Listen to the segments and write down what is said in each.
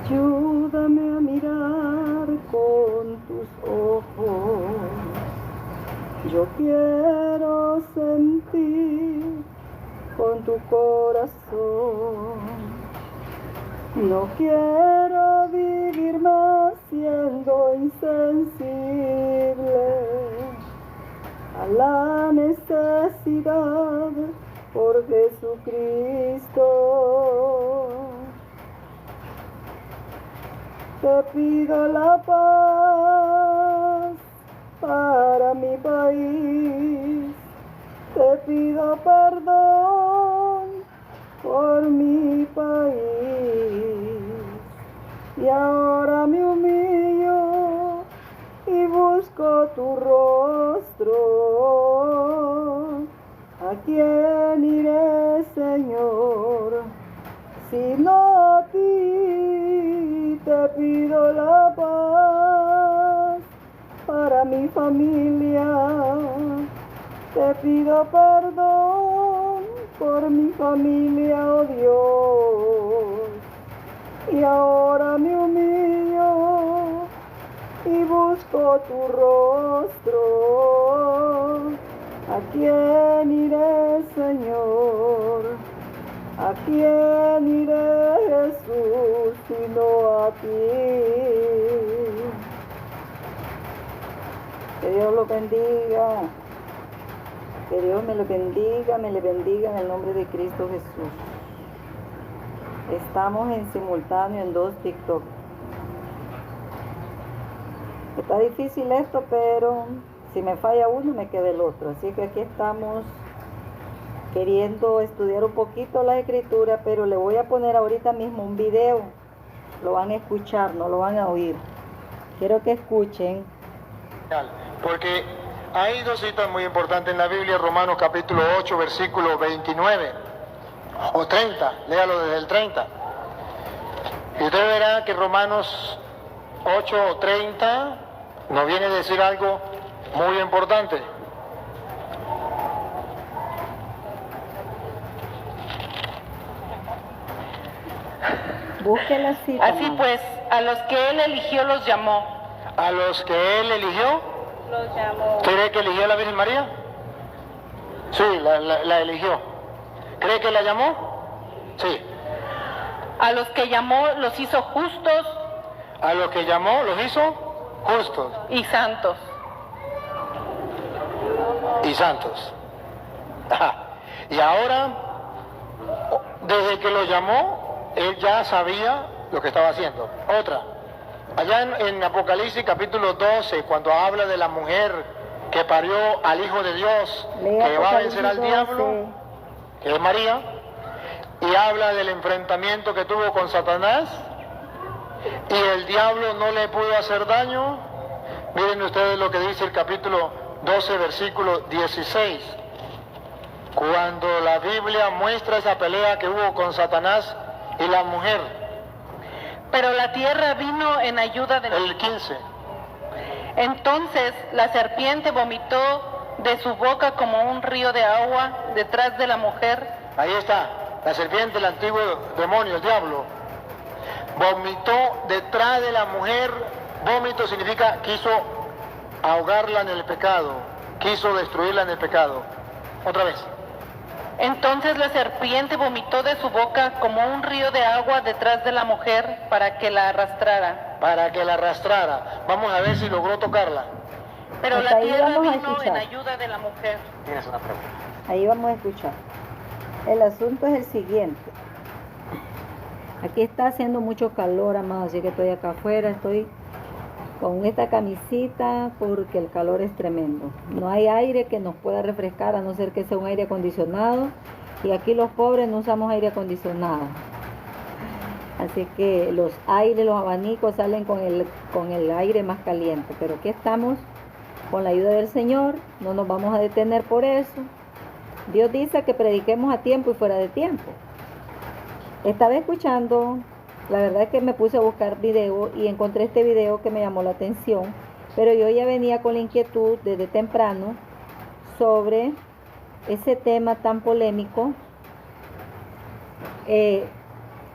Ayúdame a mirar con tus ojos. Yo quiero sentir con tu corazón. No quiero vivir más siendo insensible a la necesidad por Jesucristo. Te pido la paz para mi país. Te pido perdón por mi país. Y ahora me humillo y busco tu rostro. ¿A quién iré, Señor, sino a ti? Te pido la paz para mi familia. Te pido perdón por mi familia, oh Dios. Y ahora me humillo y busco tu rostro. ¿A quién iré, Señor? ¿A quién iré, Jesús, sino a ti? Que Dios lo bendiga. Que Dios me le bendiga en el nombre de Cristo Jesús. Estamos en simultáneo en 2 TikTok. Está difícil esto, pero si me falla uno, me queda el otro. Así que aquí estamos queriendo estudiar un poquito la escritura, pero le voy a poner ahorita mismo un video. Lo van a escuchar, no lo van a oír. Quiero que escuchen. Porque hay 2 citas muy importantes en la Biblia, Romanos capítulo 8, versículo 29 o 30, léalo desde el 30. Y usted verá que Romanos 8, 30 nos viene a decir algo muy importante. Busque la cita. Así pues, a los que Él eligió los llamó. A los que Él eligió, Los llamó. ¿cree que eligió a la Virgen María? Sí, la eligió. ¿Cree que la llamó? Sí. A los que llamó los hizo justos A los que llamó los hizo justos y santos. y santos. Ajá. Y ahora, desde que lo llamó, Él ya sabía lo que estaba haciendo. Otra, allá en Apocalipsis capítulo 12, cuando habla de la mujer que parió al Hijo de Dios, Lea que va a vencer al Apocalipsis diablo, 12. que es María, y habla del enfrentamiento que tuvo con Satanás, y el diablo no le pudo hacer daño. Miren ustedes lo que dice el capítulo 12, versículo 16. Cuando la Biblia muestra esa pelea que hubo con Satanás y la mujer. Pero la tierra vino en ayuda de El 15. Entonces la serpiente vomitó de su boca como un río de agua detrás de la mujer. Ahí está, la serpiente, el antiguo demonio, el diablo. Vomitó detrás de la mujer. Vómito significa quiso ahogarla en el pecado, quiso destruirla en el pecado. Otra vez. Entonces la serpiente vomitó de su boca como un río de agua detrás de la mujer para que la arrastrara. Para que la arrastrara. Vamos a ver si logró tocarla. Pero Hasta la ahí tierra vamos a vino escuchar. en ayuda de la mujer. Tienes una pregunta. Ahí vamos a escuchar. El asunto es el siguiente. Aquí está haciendo mucho calor, amados, así que estoy acá afuera, estoy con esta camisita porque el calor es tremendo. No hay aire que nos pueda refrescar a no ser que sea un aire acondicionado, y aquí los pobres no usamos aire acondicionado. Así que los aires, los abanicos salen con el aire más caliente. Pero aquí estamos con la ayuda del Señor, no nos vamos a detener por eso. Dios dice que prediquemos a tiempo y fuera de tiempo. Estaba escuchando, la verdad es que me puse a buscar video y encontré este video que me llamó la atención, pero yo ya venía con la inquietud desde temprano sobre ese tema tan polémico que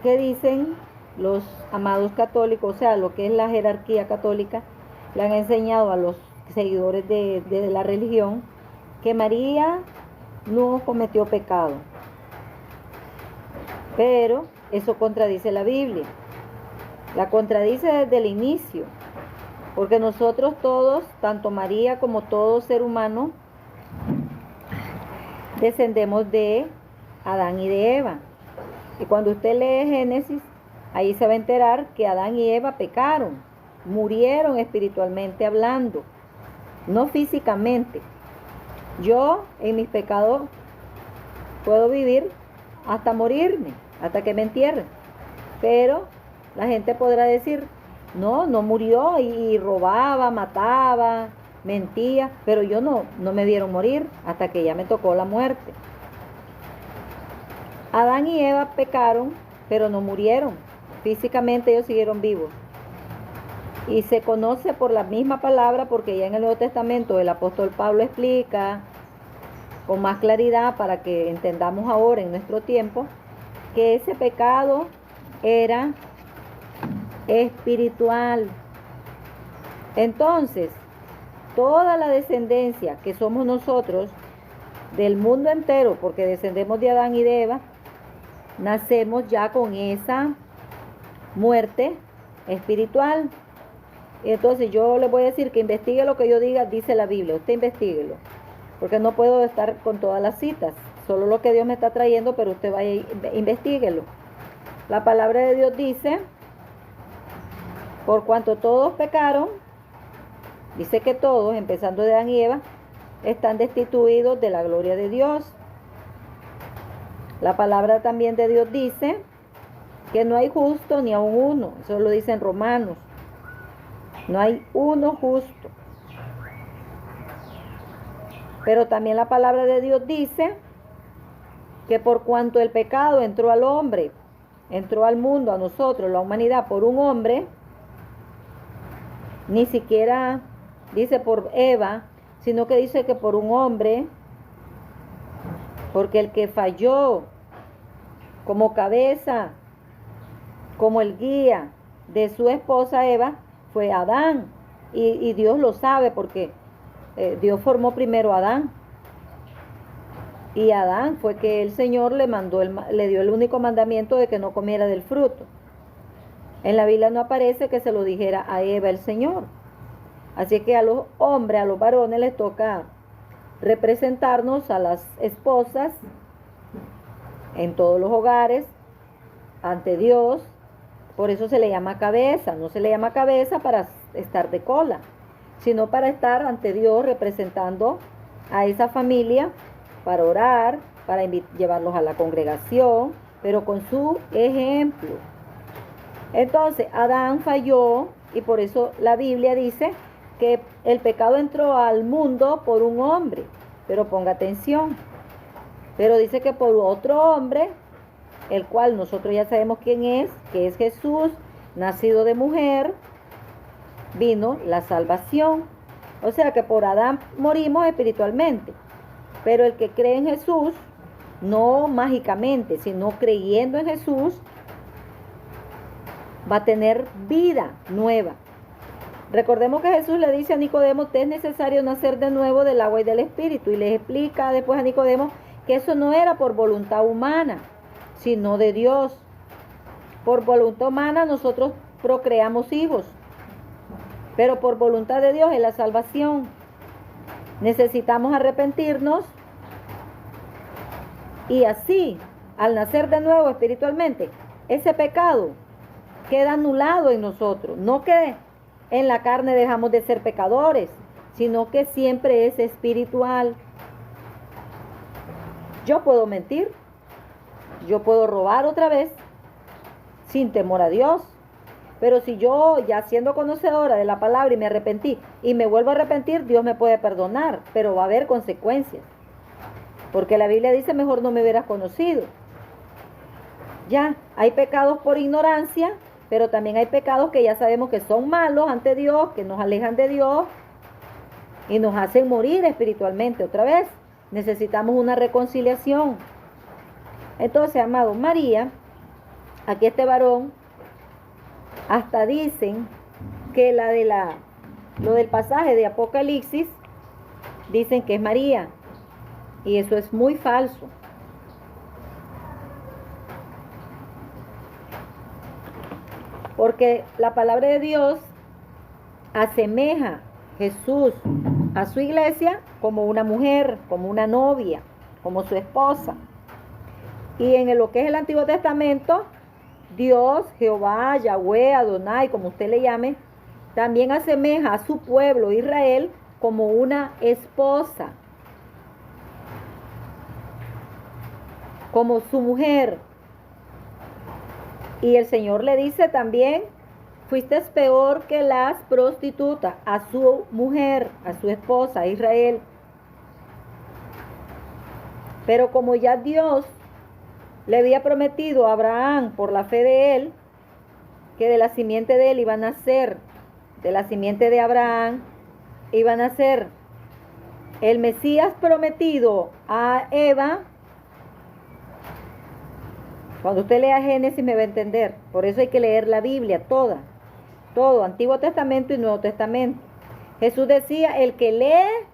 dicen los amados católicos, o sea, lo que es la jerarquía católica, le han enseñado a los seguidores de la religión que María no cometió pecado. Pero eso contradice la Biblia. La contradice desde el inicio. Porque nosotros todos, tanto María como todo ser humano, descendemos de Adán y de Eva. Y cuando usted lee Génesis, ahí se va a enterar que Adán y Eva pecaron, murieron espiritualmente hablando, no físicamente. Yo en mis pecados puedo vivir hasta morirme, hasta que me entierren. Pero la gente podrá decir, no murió y robaba, mataba, mentía, pero yo no me vieron morir hasta que ya me tocó la muerte. Adán y Eva pecaron, pero no murieron. Físicamente ellos siguieron vivos. Y se conoce por la misma palabra, porque ya en el Nuevo Testamento el apóstol Pablo explica con más claridad para que entendamos ahora en nuestro tiempo que ese pecado era espiritual. Entonces, toda la descendencia que somos nosotros del mundo entero, porque descendemos de Adán y de Eva, nacemos ya con esa muerte espiritual. Entonces yo le voy a decir que investigue lo que yo diga, dice la Biblia, usted investiguelo, porque no puedo estar con todas las citas, solo lo que Dios me está trayendo, pero usted vaya y investiguelo. La palabra de Dios dice, por cuanto todos pecaron, dice que todos, empezando de Adán y Eva, están destituidos de la gloria de Dios. La palabra también de Dios dice que no hay justo ni aun uno, eso lo dice en Romanos. No hay uno justo. Pero también la palabra de Dios dice que por cuanto el pecado entró al hombre, entró al mundo, a nosotros, la humanidad, por un hombre, ni siquiera dice por Eva, sino que dice que por un hombre, porque el que falló como cabeza, como el guía de su esposa Eva, fue Adán. Y Dios lo sabe porque Dios formó primero a Adán. Y Adán fue que el Señor le dio el único mandamiento de que no comiera del fruto. En la Biblia no aparece que se lo dijera a Eva el Señor. Así que a los hombres, a los varones les toca representarnos a las esposas en todos los hogares, ante Dios. Por eso se le llama cabeza. No se le llama cabeza para estar de cola, sino para estar ante Dios representando a esa familia, para orar, para llevarlos a la congregación, pero con su ejemplo. Entonces, Adán falló y por eso la Biblia dice que el pecado entró al mundo por un hombre, pero ponga atención. Pero dice que por otro hombre, el cual nosotros ya sabemos quién es, que es Jesús, nacido de mujer, vino la salvación. O sea que por Adán morimos espiritualmente, pero el que cree en Jesús, no mágicamente, sino creyendo en Jesús, va a tener vida nueva. Recordemos que Jesús le dice a Nicodemo, te es necesario nacer de nuevo del agua y del espíritu, y les explica después a Nicodemo que eso no era por voluntad humana, sino de Dios. Por voluntad humana nosotros procreamos hijos, pero por voluntad de Dios es la salvación. Necesitamos arrepentirnos y así, al nacer de nuevo espiritualmente, ese pecado queda anulado en nosotros. No que en la carne dejamos de ser pecadores, sino que siempre es espiritual. Yo puedo mentir, yo puedo robar otra vez, sin temor a Dios. Pero si yo, ya siendo conocedora de la palabra y me arrepentí y me vuelvo a arrepentir, Dios me puede perdonar, pero va a haber consecuencias. Porque la Biblia dice, mejor no me hubieras conocido. Ya, hay pecados por ignorancia, pero también hay pecados que ya sabemos que son malos ante Dios, que nos alejan de Dios y nos hacen morir espiritualmente. Otra vez, necesitamos una reconciliación. Entonces, amado, María, aquí este varón Hasta dicen que lo del pasaje de Apocalipsis, dicen que es María. Y eso es muy falso. Porque la palabra de Dios asemeja Jesús a su iglesia como una mujer, como una novia, como su esposa. Y en lo que es el Antiguo Testamento, Dios, Jehová, Yahweh, Adonai, como usted le llame, también asemeja a su pueblo Israel como una esposa, como su mujer. Y el Señor le dice también, fuiste peor que las prostitutas, a su mujer, a su esposa, a Israel. Pero como ya Dios le había prometido a Abraham por la fe de él, que de la simiente de él iba a nacer, de la simiente de Abraham, iba a nacer el Mesías prometido a Eva. Cuando usted lea Génesis me va a entender. Por eso hay que leer la Biblia toda. Todo, Antiguo Testamento y Nuevo Testamento. Jesús decía, el que lee,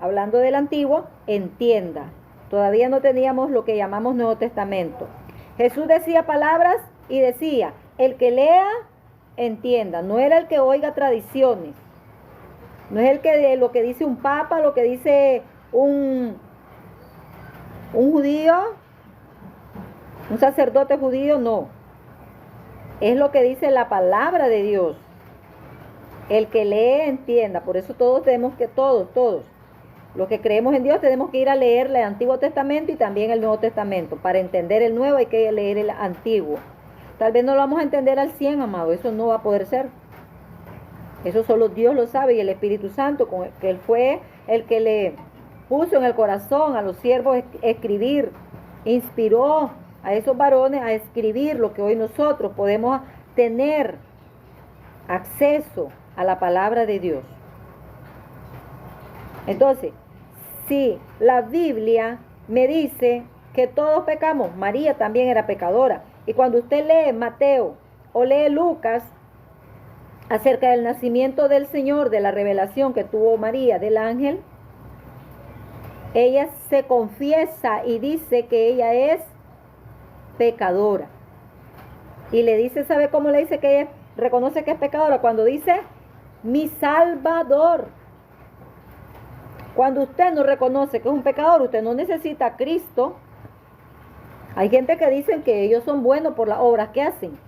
hablando del Antiguo, entienda. Todavía no teníamos lo que llamamos Nuevo Testamento. Jesús decía palabras y decía, el que lea, entienda. No era el que oiga tradiciones. No es el que lo que dice un papa, lo que dice un judío, un sacerdote judío, no. Es lo que dice la palabra de Dios. El que lee, entienda. Por eso todos, los que creemos en Dios, tenemos que ir a leer el Antiguo Testamento y también el Nuevo Testamento. Para entender el Nuevo hay que leer el Antiguo. Tal vez no lo vamos a entender al 100, amado. Eso no va a poder ser. Eso solo Dios lo sabe y el Espíritu Santo, que Él fue el que le puso en el corazón a los siervos escribir, inspiró a esos varones a escribir lo que hoy nosotros podemos tener acceso a la palabra de Dios. Entonces, si la Biblia me dice que todos pecamos, María también era pecadora. Y cuando usted lee Mateo o lee Lucas acerca del nacimiento del Señor, de la revelación que tuvo María del ángel, ella se confiesa y dice que ella es pecadora. Y le dice, ¿sabe cómo le dice que ella reconoce que es pecadora? Cuando dice, mi Salvador. Cuando usted no reconoce que es un pecador, usted no necesita a Cristo. Hay gente que dicen que ellos son buenos por las obras que hacen.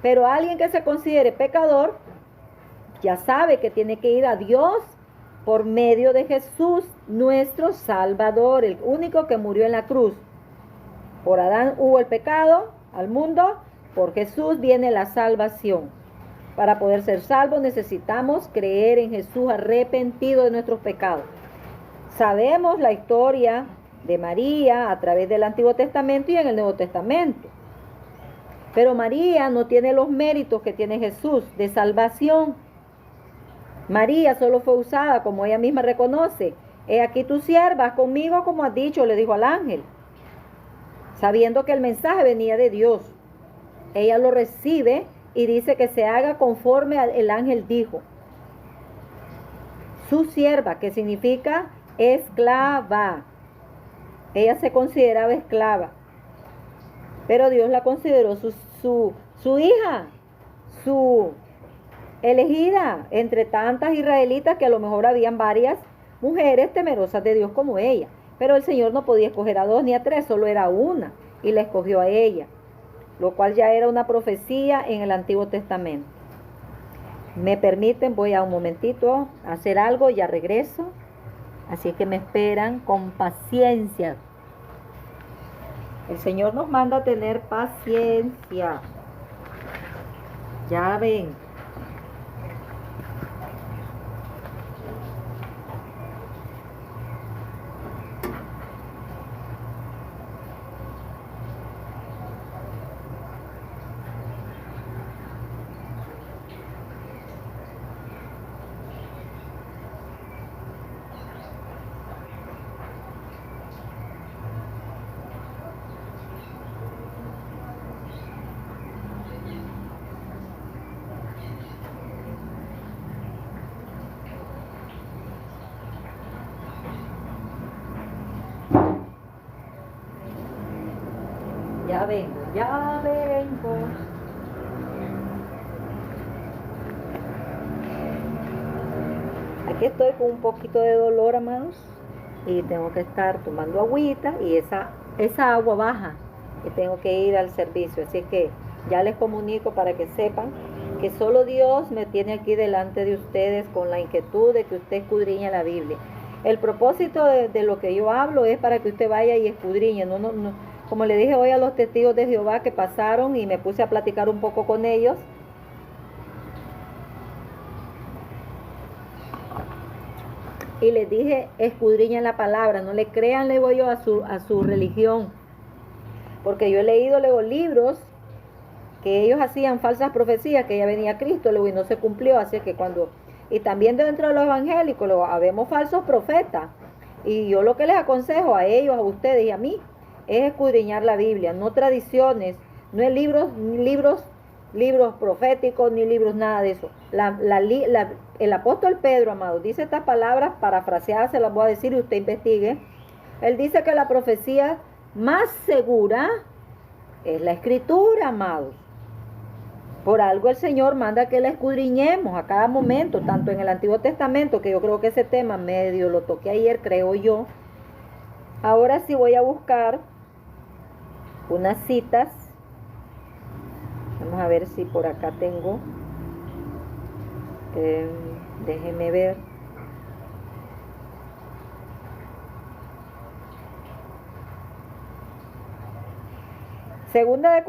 Pero alguien que se considere pecador, ya sabe que tiene que ir a Dios por medio de Jesús, nuestro Salvador, el único que murió en la cruz. Por Adán hubo el pecado al mundo, por Jesús viene la salvación. Para poder ser salvos necesitamos creer en Jesús arrepentido de nuestros pecados. Sabemos la historia de María a través del Antiguo Testamento y en el Nuevo Testamento. Pero María no tiene los méritos que tiene Jesús de salvación. María solo fue usada, como ella misma reconoce. He aquí tu sierva, haz conmigo como has dicho, le dijo al ángel. Sabiendo que el mensaje venía de Dios. Ella lo recibe y dice que se haga conforme el ángel dijo. Su sierva, que significa esclava. Ella se consideraba esclava. Pero Dios la consideró su hija, su elegida entre tantas israelitas que a lo mejor habían varias mujeres temerosas de Dios como ella. Pero el Señor no podía escoger a 2 ni a 3, solo era una, y la escogió a ella, lo cual ya era una profecía en el Antiguo Testamento. Me permiten, voy a un momentito a hacer algo, ya regreso, así que me esperan con paciencia. El Señor nos manda a tener paciencia. Ya ven. ya vengo, ya vengo. Aquí estoy con un poquito de dolor, amados, y tengo que estar tomando agüita y esa agua baja y tengo que ir al servicio. Así que ya les comunico para que sepan que solo Dios me tiene aquí delante de ustedes con la inquietud de que usted escudriñe la Biblia. El propósito de lo que yo hablo es para que usted vaya y escudriñe. No, como le dije hoy a los testigos de Jehová que pasaron y me puse a platicar un poco con ellos. Y les dije, escudriñen la palabra, no le crean, le digo yo, a su religión. Porque yo he leído luego libros que ellos hacían falsas profecías, que ya venía Cristo, luego y no se cumplió. Así que cuando, y también dentro de los evangélicos, luego habemos falsos profetas. Y yo lo que les aconsejo a ellos, a ustedes y a mí, es escudriñar la Biblia, no tradiciones, no es libros proféticos, ni libros, nada de eso. El apóstol Pedro, amado, dice estas palabras, parafraseadas, se las voy a decir y usted investigue. Él dice que la profecía más segura es la escritura, amados. Por algo el Señor manda que la escudriñemos a cada momento, tanto en el Antiguo Testamento, que yo creo que ese tema medio lo toqué ayer, creo yo. Ahora sí voy a buscar unas citas. Vamos a ver si por acá tengo. Déjenme ver. Segunda de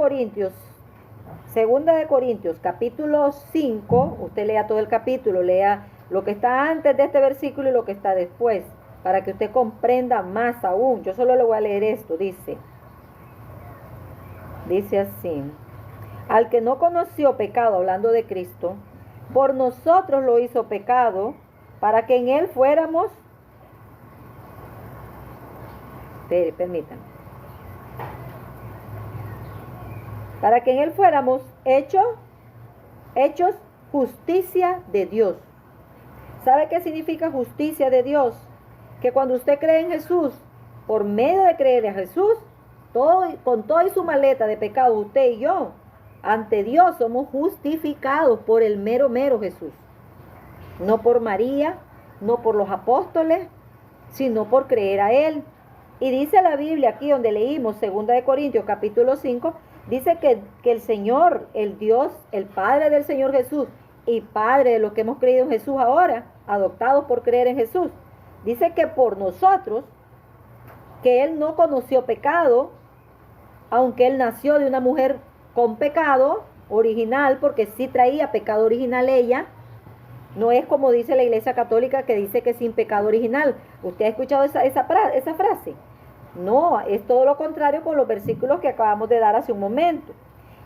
Corintios, capítulo 5. Usted lea todo el capítulo, lea lo que está antes de este versículo y lo que está después, para que usted comprenda más aún. Yo solo le voy a leer esto, dice así: al que no conoció pecado, hablando de Cristo, por nosotros lo hizo pecado, para que en él fuéramos, permítanme, para que en él fuéramos hechos justicia de Dios. ¿Sabe qué significa justicia de Dios? Que cuando usted cree en Jesús, por medio de creer en Jesús, con toda y su maleta de pecado, usted y yo, ante Dios somos justificados por el mero Jesús. No por María, no por los apóstoles, sino por creer a Él. Y dice la Biblia aquí donde leímos 2 de Corintios capítulo 5, dice que el Señor, el Dios, el Padre del Señor Jesús y Padre de los que hemos creído en Jesús ahora, adoptados por creer en Jesús, dice que por nosotros, que Él no conoció pecado, aunque Él nació de una mujer con pecado original, porque sí traía pecado original ella. No es como dice la Iglesia Católica, que dice que sin pecado original. ¿Usted ha escuchado esa frase? No, es todo lo contrario con los versículos que acabamos de dar hace un momento.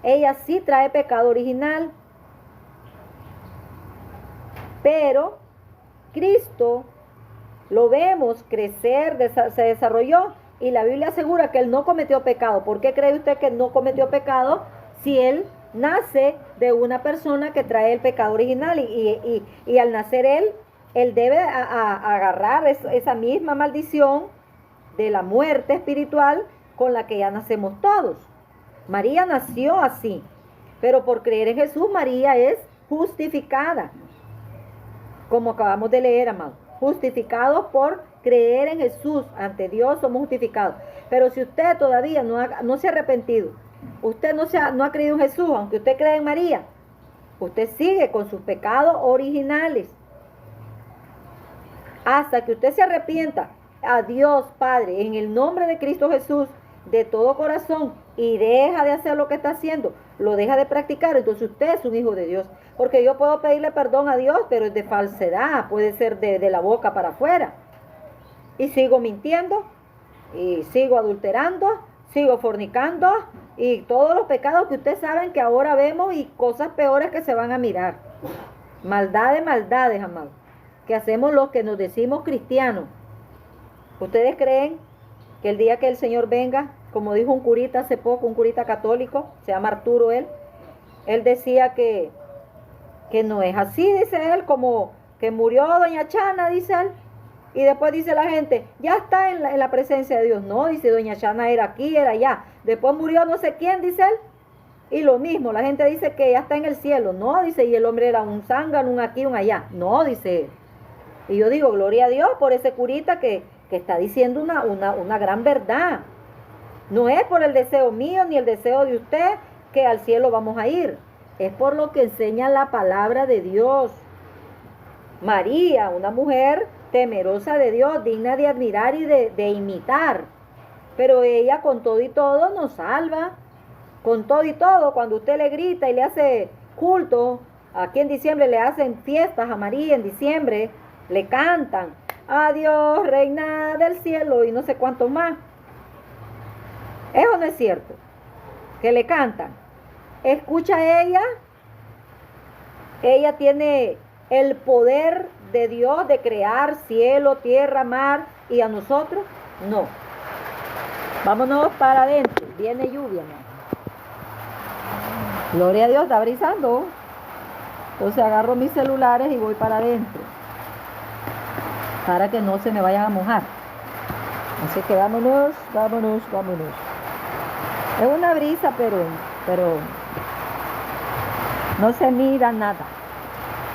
Ella sí trae pecado original, pero Cristo lo vemos crecer, se desarrolló, y la Biblia asegura que Él no cometió pecado. ¿Por qué cree usted que no cometió pecado si Él nace de una persona que trae el pecado original? Y al nacer Él debe agarrar esa misma maldición de la muerte espiritual con la que ya nacemos todos. María nació así, pero por creer en Jesús, María es justificada, como acabamos de leer, amados. Justificados por creer en Jesús. Ante Dios somos justificados. Pero si usted todavía no se ha arrepentido, usted no ha creído en Jesús, aunque usted cree en María, usted sigue con sus pecados originales. Hasta que usted se arrepienta a Dios Padre en el nombre de Cristo Jesús de todo corazón y deja de hacer lo que está haciendo, lo deja de practicar, entonces usted es un hijo de Dios. Porque yo puedo pedirle perdón a Dios, pero es de falsedad, puede ser de la boca para afuera. Y sigo mintiendo, y sigo adulterando, sigo fornicando, y todos los pecados que ustedes saben que ahora vemos y cosas peores que se van a mirar. Maldades, amados, que hacemos los que nos decimos cristianos. ¿Ustedes creen que el día que el Señor venga, como dijo un curita hace poco, un curita católico, se llama Arturo él decía que no es así, dice él, como que murió doña Chana, dice él, Y después dice la gente, ya está en la presencia de Dios. No, dice doña Chana, era aquí, era allá. Después murió no sé quién, dice él. Y lo mismo, la gente dice que ya está en el cielo. No, dice, y el hombre era un zángano, un aquí, un allá. No, dice él. Y yo digo, gloria a Dios por ese curita que está diciendo una gran verdad. No es por el deseo mío ni el deseo de usted que al cielo vamos a ir. Es por lo que enseña la palabra de Dios. María, una mujer temerosa de Dios, digna de admirar y de imitar. Pero ella con todo y todo nos salva. Con todo y todo, cuando usted le grita y le hace culto, aquí en diciembre le hacen fiestas a María en diciembre, le cantan, adiós, reina del cielo, y no sé cuánto más. ¿Eso no es cierto? Que le cantan. Escucha ella tiene el poder de Dios de crear cielo, tierra, mar, y a nosotros no. Vámonos para adentro, viene lluvia, ¿no? Gloria a Dios, está brisando. Entonces agarro mis celulares y voy para adentro, para que no se me vayan a mojar. Así que vámonos. Es una brisa, pero no se mira nada.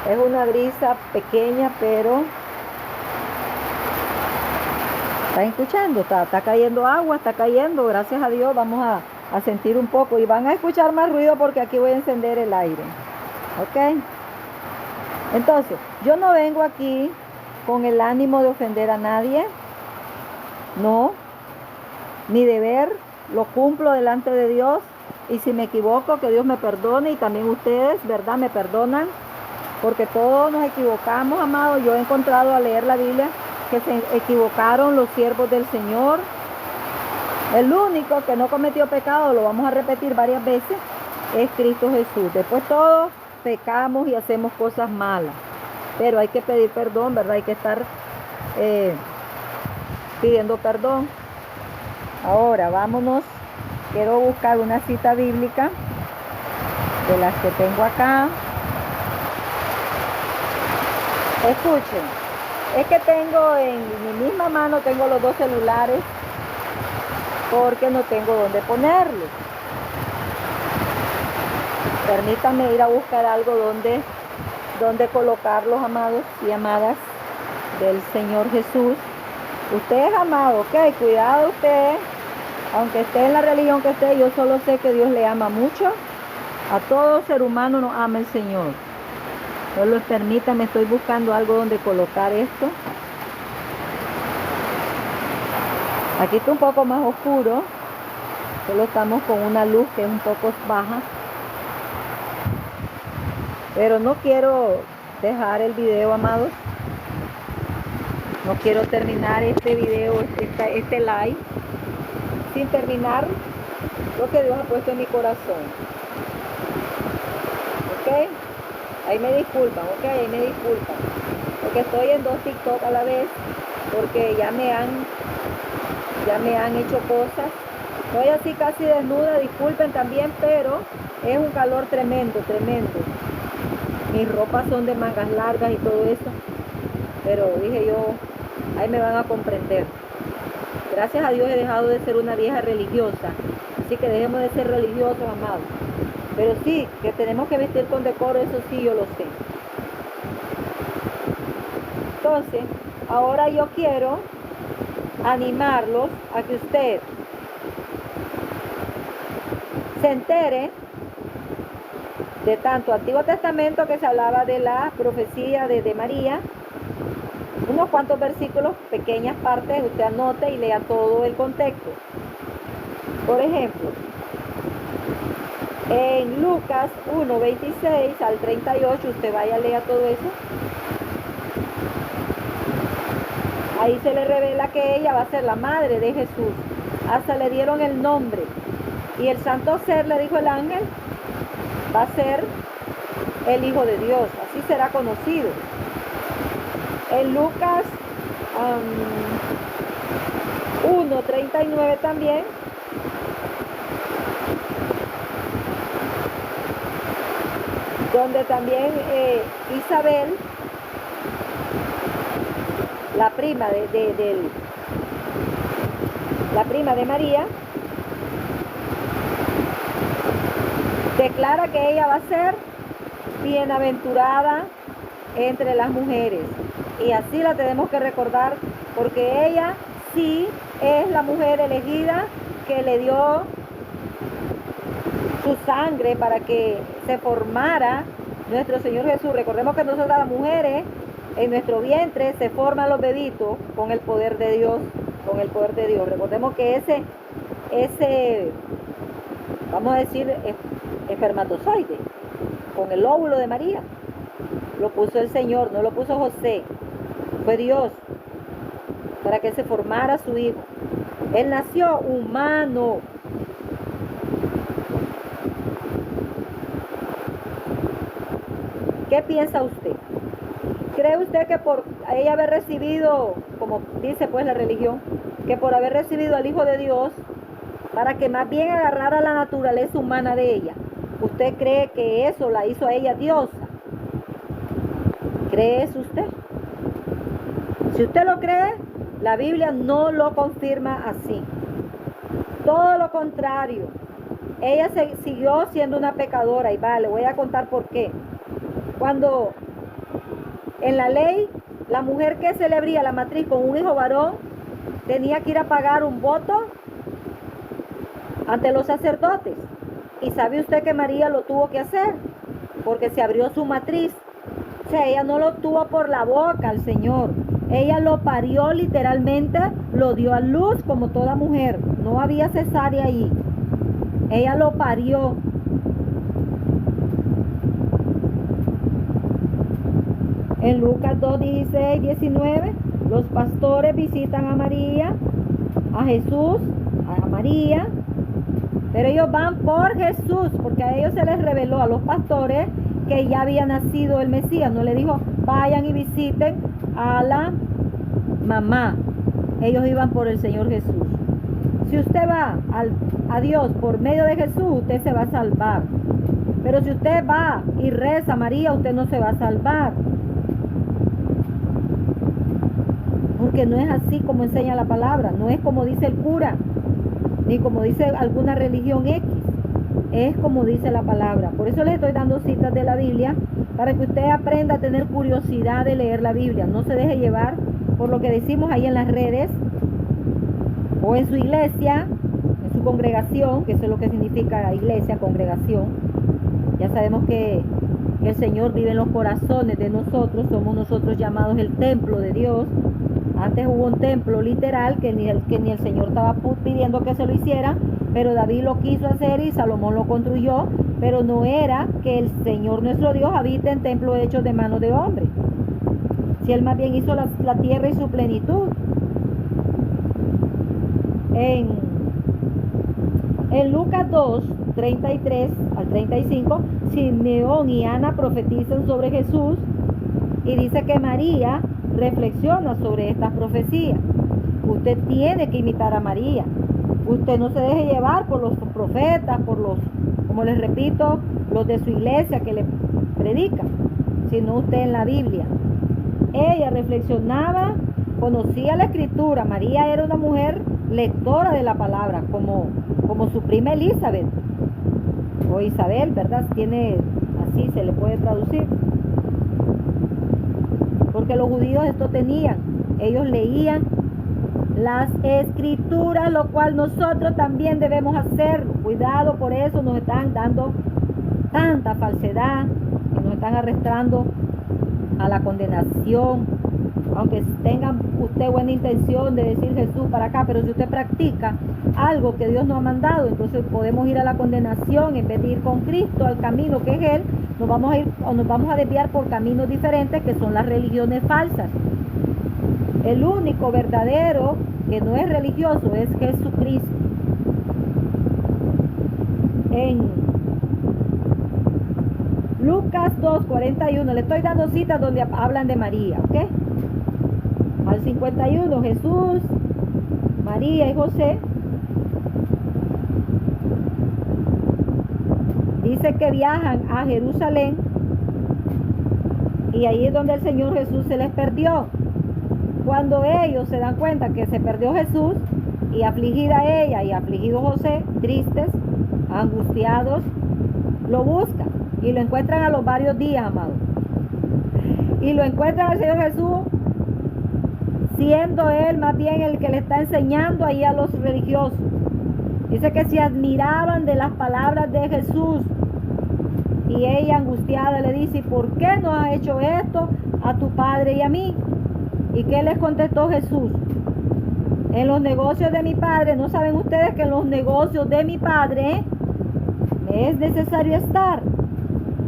Es una brisa pequeña, pero ¿están escuchando? Está cayendo agua, está cayendo. Gracias a Dios vamos a sentir un poco. Y van a escuchar más ruido porque aquí voy a encender el aire. ¿Ok? Entonces, yo no vengo aquí con el ánimo de ofender a nadie. No. Mi deber lo cumplo delante de Dios. Y si me equivoco, que Dios me perdone. Y también ustedes, ¿verdad? Me perdonan. Porque todos nos equivocamos, amados. Yo he encontrado al leer la Biblia que se equivocaron los siervos del Señor. El único que no cometió pecado, lo vamos a repetir varias veces, es Cristo Jesús. Después todos pecamos y hacemos cosas malas. Pero hay que pedir perdón, ¿verdad? Hay que estar pidiendo perdón. Ahora, vámonos. Quiero buscar una cita bíblica de las que tengo acá. Escuchen, es que tengo en mi misma mano, tengo los dos celulares porque no tengo dónde ponerlos. Permítanme ir a buscar algo donde colocarlos, amados y amadas del Señor Jesús. Usted es amado, ok, cuidado usted, aunque esté en la religión que esté, yo solo sé que Dios le ama mucho. A todo ser humano nos ama el Señor. Solo permítame, estoy buscando algo donde colocar esto. Aquí está un poco más oscuro. Solo estamos con una luz que es un poco baja. Pero no quiero dejar el video, amados. No quiero terminar este video, este live, sin terminar lo que Dios ha puesto en mi corazón. ¿Ok? Ahí me disculpan, ok, ahí me disculpan. Porque estoy en 2 TikTok a la vez. Porque ya me han hecho cosas. Estoy así casi desnuda, disculpen también, pero es un calor tremendo, tremendo. Mis ropas son de mangas largas y todo eso. Pero dije yo, ahí me van a comprender. Gracias a Dios he dejado de ser una vieja religiosa. Así que dejemos de ser religiosos, amados. Pero sí, que tenemos que vestir con decoro, eso sí yo lo sé. Entonces, ahora yo quiero animarlos a que usted se entere de tanto Antiguo Testamento, que se hablaba de la profecía de María, unos cuantos versículos, pequeñas partes, usted anote y lea todo el contexto. Por ejemplo, en Lucas 1, 26 al 38, usted vaya a leer todo eso. Ahí se le revela que ella va a ser la madre de Jesús. Hasta le dieron el nombre. Y el santo ser, le dijo el ángel, va a ser el Hijo de Dios. Así será conocido. En Lucas 1, 39 también. Donde también Isabel la prima la prima de María, declara que ella va a ser bienaventurada entre las mujeres. Y así la tenemos que recordar, porque ella sí es la mujer elegida que le dio su sangre para que se formara nuestro Señor Jesús. Recordemos que nosotras las mujeres, en nuestro vientre se forman los bebitos con el poder de Dios, con el poder de Dios. Recordemos que ese vamos a decir, espermatozoide, con el óvulo de María, lo puso el Señor, no lo puso José, fue Dios, para que se formara su hijo. Él nació humano. ¿Qué piensa usted? ¿Cree usted que por ella haber recibido, como dice pues la religión, que por haber recibido al Hijo de Dios, para que más bien agarrara la naturaleza humana de ella, usted cree que eso la hizo a ella diosa? ¿Cree eso usted? Si usted lo cree, la Biblia no lo confirma así. Todo lo contrario. Ella siguió siendo una pecadora, y le voy a contar por qué. Cuando en la ley, la mujer que se le abría la matriz con un hijo varón tenía que ir a pagar un voto ante los sacerdotes. Y sabe usted que María lo tuvo que hacer, porque se abrió su matriz. O sea, ella no lo tuvo por la boca al Señor. Ella lo parió literalmente, lo dio a luz como toda mujer. No había cesárea ahí. Ella lo parió. En Lucas 2, 16, 19, los pastores visitan a María, a Jesús, a María, pero ellos van por Jesús, porque a ellos se les reveló, a los pastores, que ya había nacido el Mesías. No le dijo, vayan y visiten a la mamá. Ellos iban por el Señor Jesús. Si usted va a Dios por medio de Jesús, usted se va a salvar. Pero si usted va y reza a María, usted no se va a salvar. Porque no es así como enseña la palabra, no es como dice el cura, ni como dice alguna religión X, es como dice la palabra. Por eso les estoy dando citas de la Biblia, para que usted aprenda a tener curiosidad de leer la Biblia. No se deje llevar por lo que decimos ahí en las redes, o en su iglesia, en su congregación, que eso es lo que significa iglesia, congregación. Ya sabemos que el Señor vive en los corazones de nosotros, somos nosotros llamados el templo de Dios. Antes hubo un templo literal que ni el Señor estaba pidiendo que se lo hiciera, pero David lo quiso hacer y Salomón lo construyó, pero no era que el Señor nuestro Dios habite en templos hechos de manos de hombre. Si Él más bien hizo la tierra y su plenitud. En Lucas 2, 33 al 35, Simeón y Ana profetizan sobre Jesús, y dice que María reflexiona sobre estas profecías. Usted tiene que imitar a María. Usted no se deje llevar por los profetas, por los, como les repito, los de su iglesia que le predican, sino usted en la Biblia. Ella reflexionaba, conocía la escritura. María era una mujer lectora de la palabra, como su prima Elizabeth, o Isabel, ¿verdad? Tiene, así se le puede traducir. Porque los judíos esto tenían, ellos leían las escrituras, lo cual nosotros también debemos hacerlo. Cuidado, por eso nos están dando tanta falsedad y nos están arrastrando a la condenación. Aunque tengan usted buena intención de decir Jesús para acá, pero si usted practica algo que Dios no ha mandado, entonces podemos ir a la condenación en vez de ir con Cristo al camino que es Él. Nos vamos a ir o nos vamos a desviar por caminos diferentes, que son las religiones falsas. El único verdadero que no es religioso es Jesucristo. En Lucas 2:41 le estoy dando citas donde hablan de María, ¿ok? Al 51, Jesús, María y José. Dice que viajan a Jerusalén, y ahí es donde el Señor Jesús se les perdió. cuando ellos se dan cuenta que se perdió Jesús, y afligida ella y afligido José, tristes, angustiados, lo buscan y lo encuentran a los varios días, amados. Y lo encuentran al Señor Jesús, siendo Él más bien el que le está enseñando ahí a los religiosos. Dice que se admiraban de las palabras de Jesús. Y ella angustiada le dice: ¿y por qué no has hecho esto a tu padre y a mí? ¿Y qué les contestó Jesús? En los negocios de mi padre, ¿no saben ustedes que en los negocios de mi padre me es necesario estar?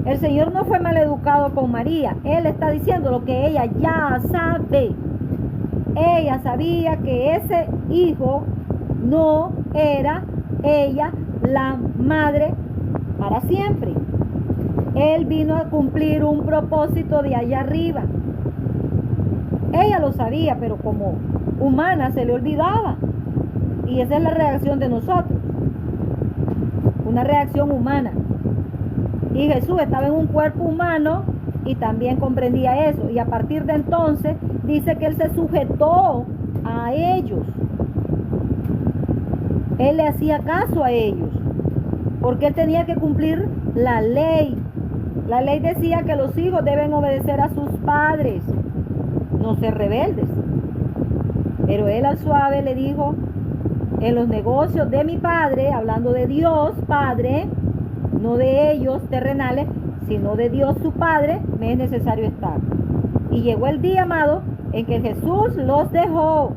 El Señor no fue maleducado con María. Él está diciendo lo que ella ya sabe. Ella sabía que ese hijo no era ella la madre para siempre. Él vino a cumplir un propósito de allá arriba. Ella lo sabía, pero como humana se le olvidaba. Y esa es la reacción de nosotros. Una reacción humana. Y Jesús estaba en un cuerpo humano y también comprendía eso. Y a partir de entonces dice que Él se sujetó a ellos. Él le hacía caso a ellos. Porque Él tenía que cumplir la ley. La ley decía que los hijos deben obedecer a sus padres, no ser rebeldes. Pero Él al suave le dijo: en los negocios de mi Padre, hablando de Dios Padre, no de ellos terrenales, sino de Dios su Padre, me es necesario estar. Y llegó el día, amado, en que Jesús los dejó.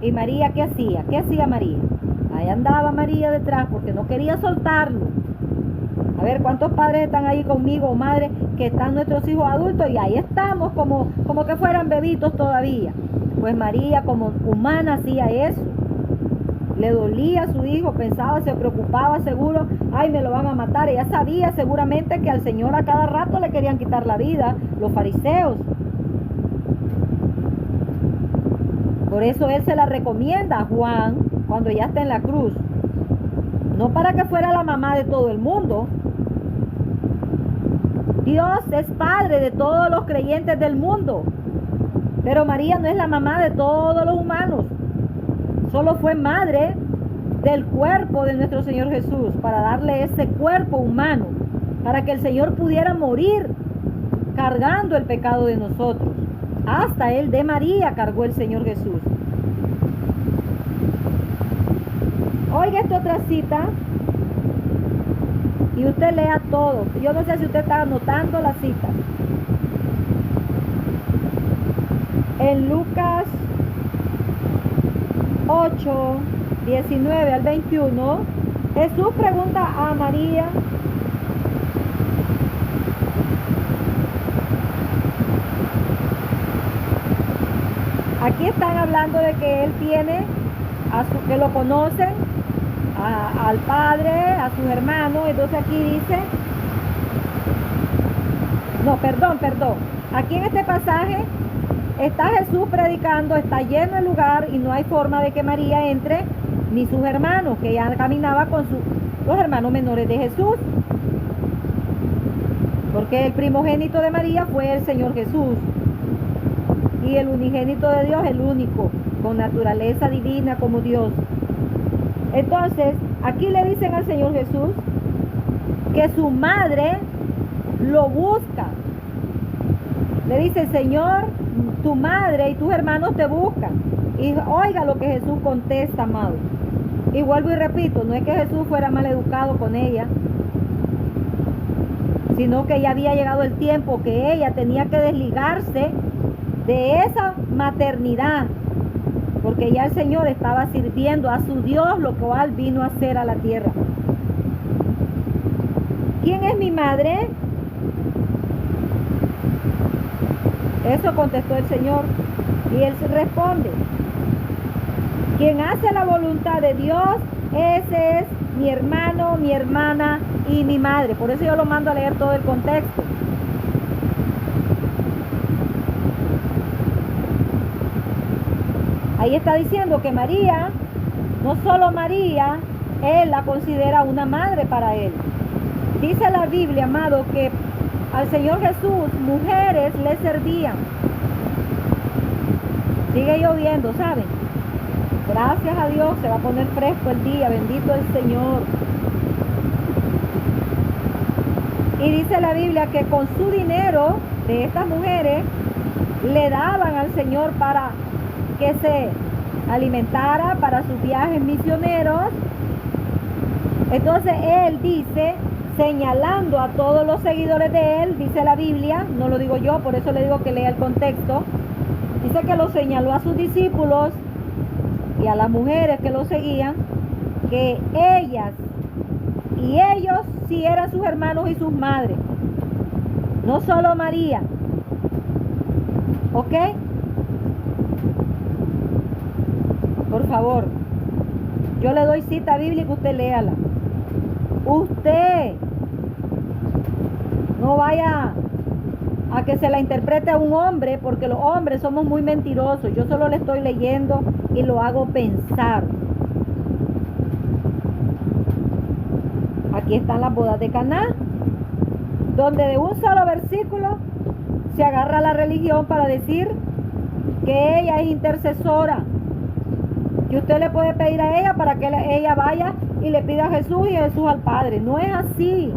¿Y María qué hacía? ¿Qué hacía María? Ahí andaba María detrás porque no quería soltarlo. A ver, ¿cuántos padres están ahí conmigo, o madres, que están nuestros hijos adultos y ahí estamos como que fueran bebitos todavía? Pues María, como humana, hacía eso. Le dolía a su hijo, pensaba, se preocupaba seguro: ay, me lo van a matar. Ella sabía seguramente que al Señor a cada rato le querían quitar la vida, los fariseos. Por eso Él se la recomienda a Juan cuando ya está en la cruz. No para que fuera la mamá de todo el mundo. Dios es padre de todos los creyentes del mundo. Pero María no es la mamá de todos los humanos. Solo fue madre del cuerpo de nuestro Señor Jesús, para darle ese cuerpo humano, para que el Señor pudiera morir cargando el pecado de nosotros. Hasta el de María cargó el Señor Jesús. Oiga esta otra cita y usted lea todo. Yo no sé si usted está anotando la cita. En Lucas 8, 19 al 21, Jesús pregunta a María: aquí están hablando de que Él tiene, que lo conocen, al Padre, a sus hermanos. Entonces aquí dice, no, perdón, aquí en este pasaje está Jesús predicando, está lleno el lugar y no hay forma de que María entre, ni sus hermanos, que ya caminaba con los hermanos menores de Jesús, porque el primogénito de María fue el Señor Jesús, y el unigénito de Dios, el único, con naturaleza divina como Dios. Entonces, aquí le dicen al Señor Jesús que su madre lo busca. Le dice: Señor, tu madre y tus hermanos te buscan. Y oiga lo que Jesús contesta, amado. Y vuelvo y repito, no es que Jesús fuera mal educado con ella, sino que ya había llegado el tiempo que ella tenía que desligarse de esa maternidad, porque ya el Señor estaba sirviendo a su Dios, lo cual vino a hacer a la tierra. ¿Quién es mi madre? Eso contestó el Señor, y Él responde: quien hace la voluntad de Dios, ese es mi hermano, mi hermana y mi madre. Por eso yo lo mando a leer todo el contexto. Ahí está diciendo que María, no solo María, Él la considera una madre para Él. Dice la Biblia, amado, que al Señor Jesús mujeres le servían. Sigue lloviendo, ¿saben? Gracias a Dios se va a poner fresco el día, bendito el Señor. Y dice la Biblia que con su dinero de estas mujeres le daban al Señor para que se alimentara para sus viajes misioneros. Entonces él dice, señalando a todos los seguidores de él, dice la Biblia, no lo digo yo, por eso le digo que lea el contexto, dice que lo señaló a sus discípulos y a las mujeres que lo seguían, que ellas y ellos sí eran sus hermanos y sus madres, no solo María, ¿ok? Por favor, yo le doy cita bíblica, usted léala. Usted no vaya a que se la interprete a un hombre, porque los hombres somos muy mentirosos. Yo solo le estoy leyendo y lo hago pensar. Aquí están las bodas de Caná, donde de un solo versículo se agarra la religión para decir que ella es intercesora, que usted le puede pedir a ella para que ella vaya y le pida a Jesús y a Jesús al Padre. No es así.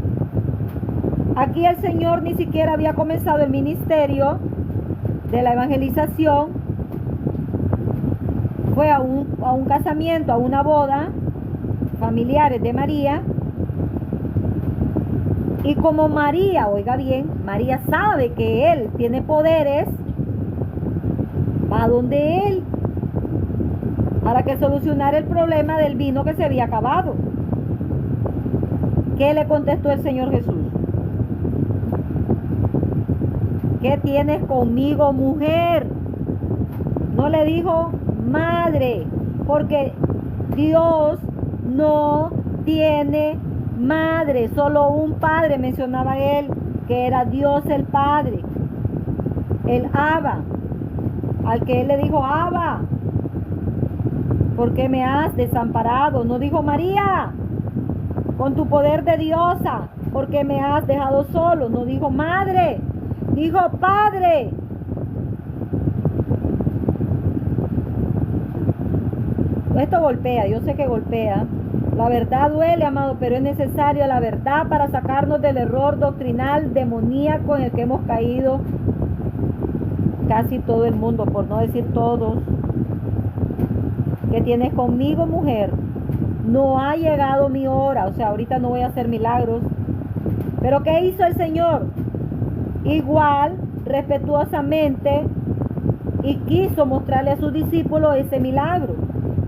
Aquí el Señor ni siquiera había comenzado el ministerio de la evangelización. Fue a un casamiento, a una boda, familiares de María. Y como María, oiga bien, María sabe que Él tiene poderes, va donde Él para que solucionara el problema del vino que se había acabado. ¿Qué le contestó el Señor Jesús? ¿Qué tienes conmigo, mujer? No le dijo madre, porque Dios no tiene madre, solo un padre mencionaba él, que era Dios el Padre, el Abba, al que él le dijo Abba, ¿por qué me has desamparado? No dijo María, con tu poder de diosa, ¿por qué me has dejado solo? No dijo madre, dijo Padre. Esto golpea, yo sé que golpea. La verdad duele, amado, pero es necesaria la verdad para sacarnos del error doctrinal demoníaco en el que hemos caído casi todo el mundo, por no decir todos. ¿Qué tienes conmigo, mujer? No ha llegado mi hora, o sea, ahorita no voy a hacer milagros. Pero ¿qué hizo el Señor? Igual, respetuosamente, y quiso mostrarle a sus discípulos ese milagro.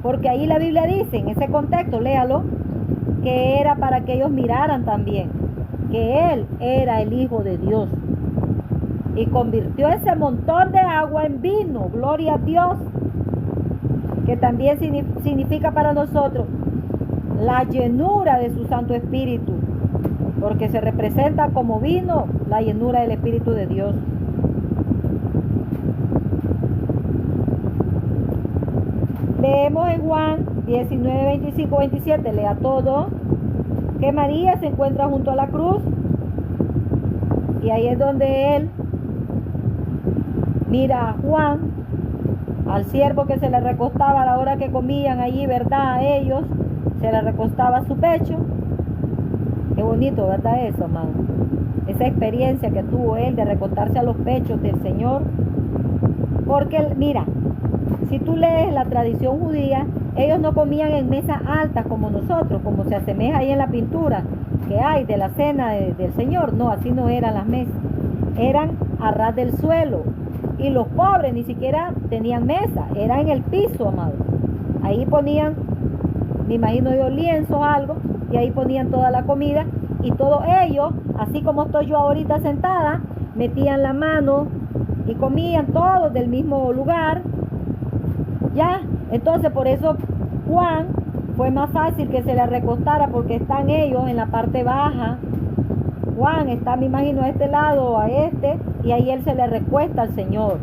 Porque ahí la Biblia dice, en ese contexto, léalo, que era para que ellos miraran también, que Él era el Hijo de Dios. Y convirtió ese montón de agua en vino, gloria a Dios, que también significa para nosotros la llenura de su Santo Espíritu, porque se representa como vino la llenura del Espíritu de Dios. Leemos en Juan 19, 25, 27, lea todo, que María se encuentra junto a la cruz, y ahí es donde él mira a Juan, al siervo que se le recostaba a la hora que comían allí, ¿verdad? A ellos, se le recostaba a su pecho. Qué bonito, ¿verdad? Eso, hermano. Esa experiencia que tuvo él de recostarse a los pechos del Señor. Porque, mira, si tú lees la tradición judía, ellos no comían en mesas altas como nosotros, como se asemeja ahí en la pintura que hay de la cena del Señor. No, así no eran las mesas. Eran a ras del suelo. Y los pobres ni siquiera tenían mesa, era en el piso, amado. Ahí ponían, me imagino yo, lienzos o algo, y ahí ponían toda la comida, y todos ellos, así como estoy yo ahorita sentada, metían la mano y comían todos del mismo lugar. Ya, entonces por eso Juan fue más fácil que se le recostara, porque están ellos en la parte baja. Juan está, me imagino, a este lado o a este, y ahí él se le recuesta al Señor.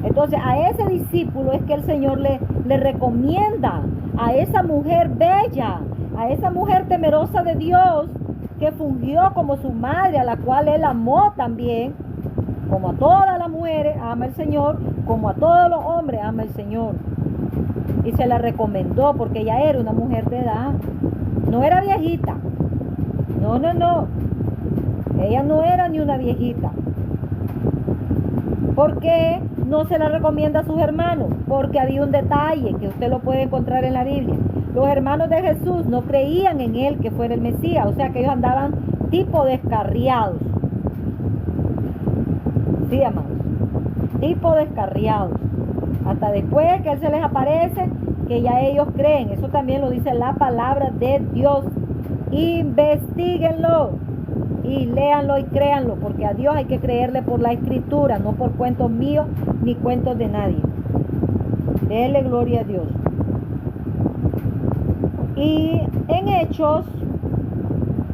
Entonces a ese discípulo es que el Señor le recomienda, a esa mujer bella, a esa mujer temerosa de Dios, que fungió como su madre, a la cual él amó también, como a todas las mujeres, ama el Señor, como a todos los hombres ama el Señor. Y se la recomendó porque ella era una mujer de edad. No era viejita. No. Ella no era ni una viejita. ¿Por qué no se la recomienda a sus hermanos? Porque había un detalle que usted lo puede encontrar en la Biblia. Los hermanos de Jesús no creían en él que fuera el Mesías. O sea que ellos andaban tipo descarriados. Sí, amados. Tipo descarriados. Hasta después que él se les aparece, que ya ellos creen. Eso también lo dice la palabra de Dios. Investíguenlo y léanlo y créanlo, porque a Dios hay que creerle por la escritura, no por cuentos míos ni cuentos de nadie. Denle gloria a Dios. Y en Hechos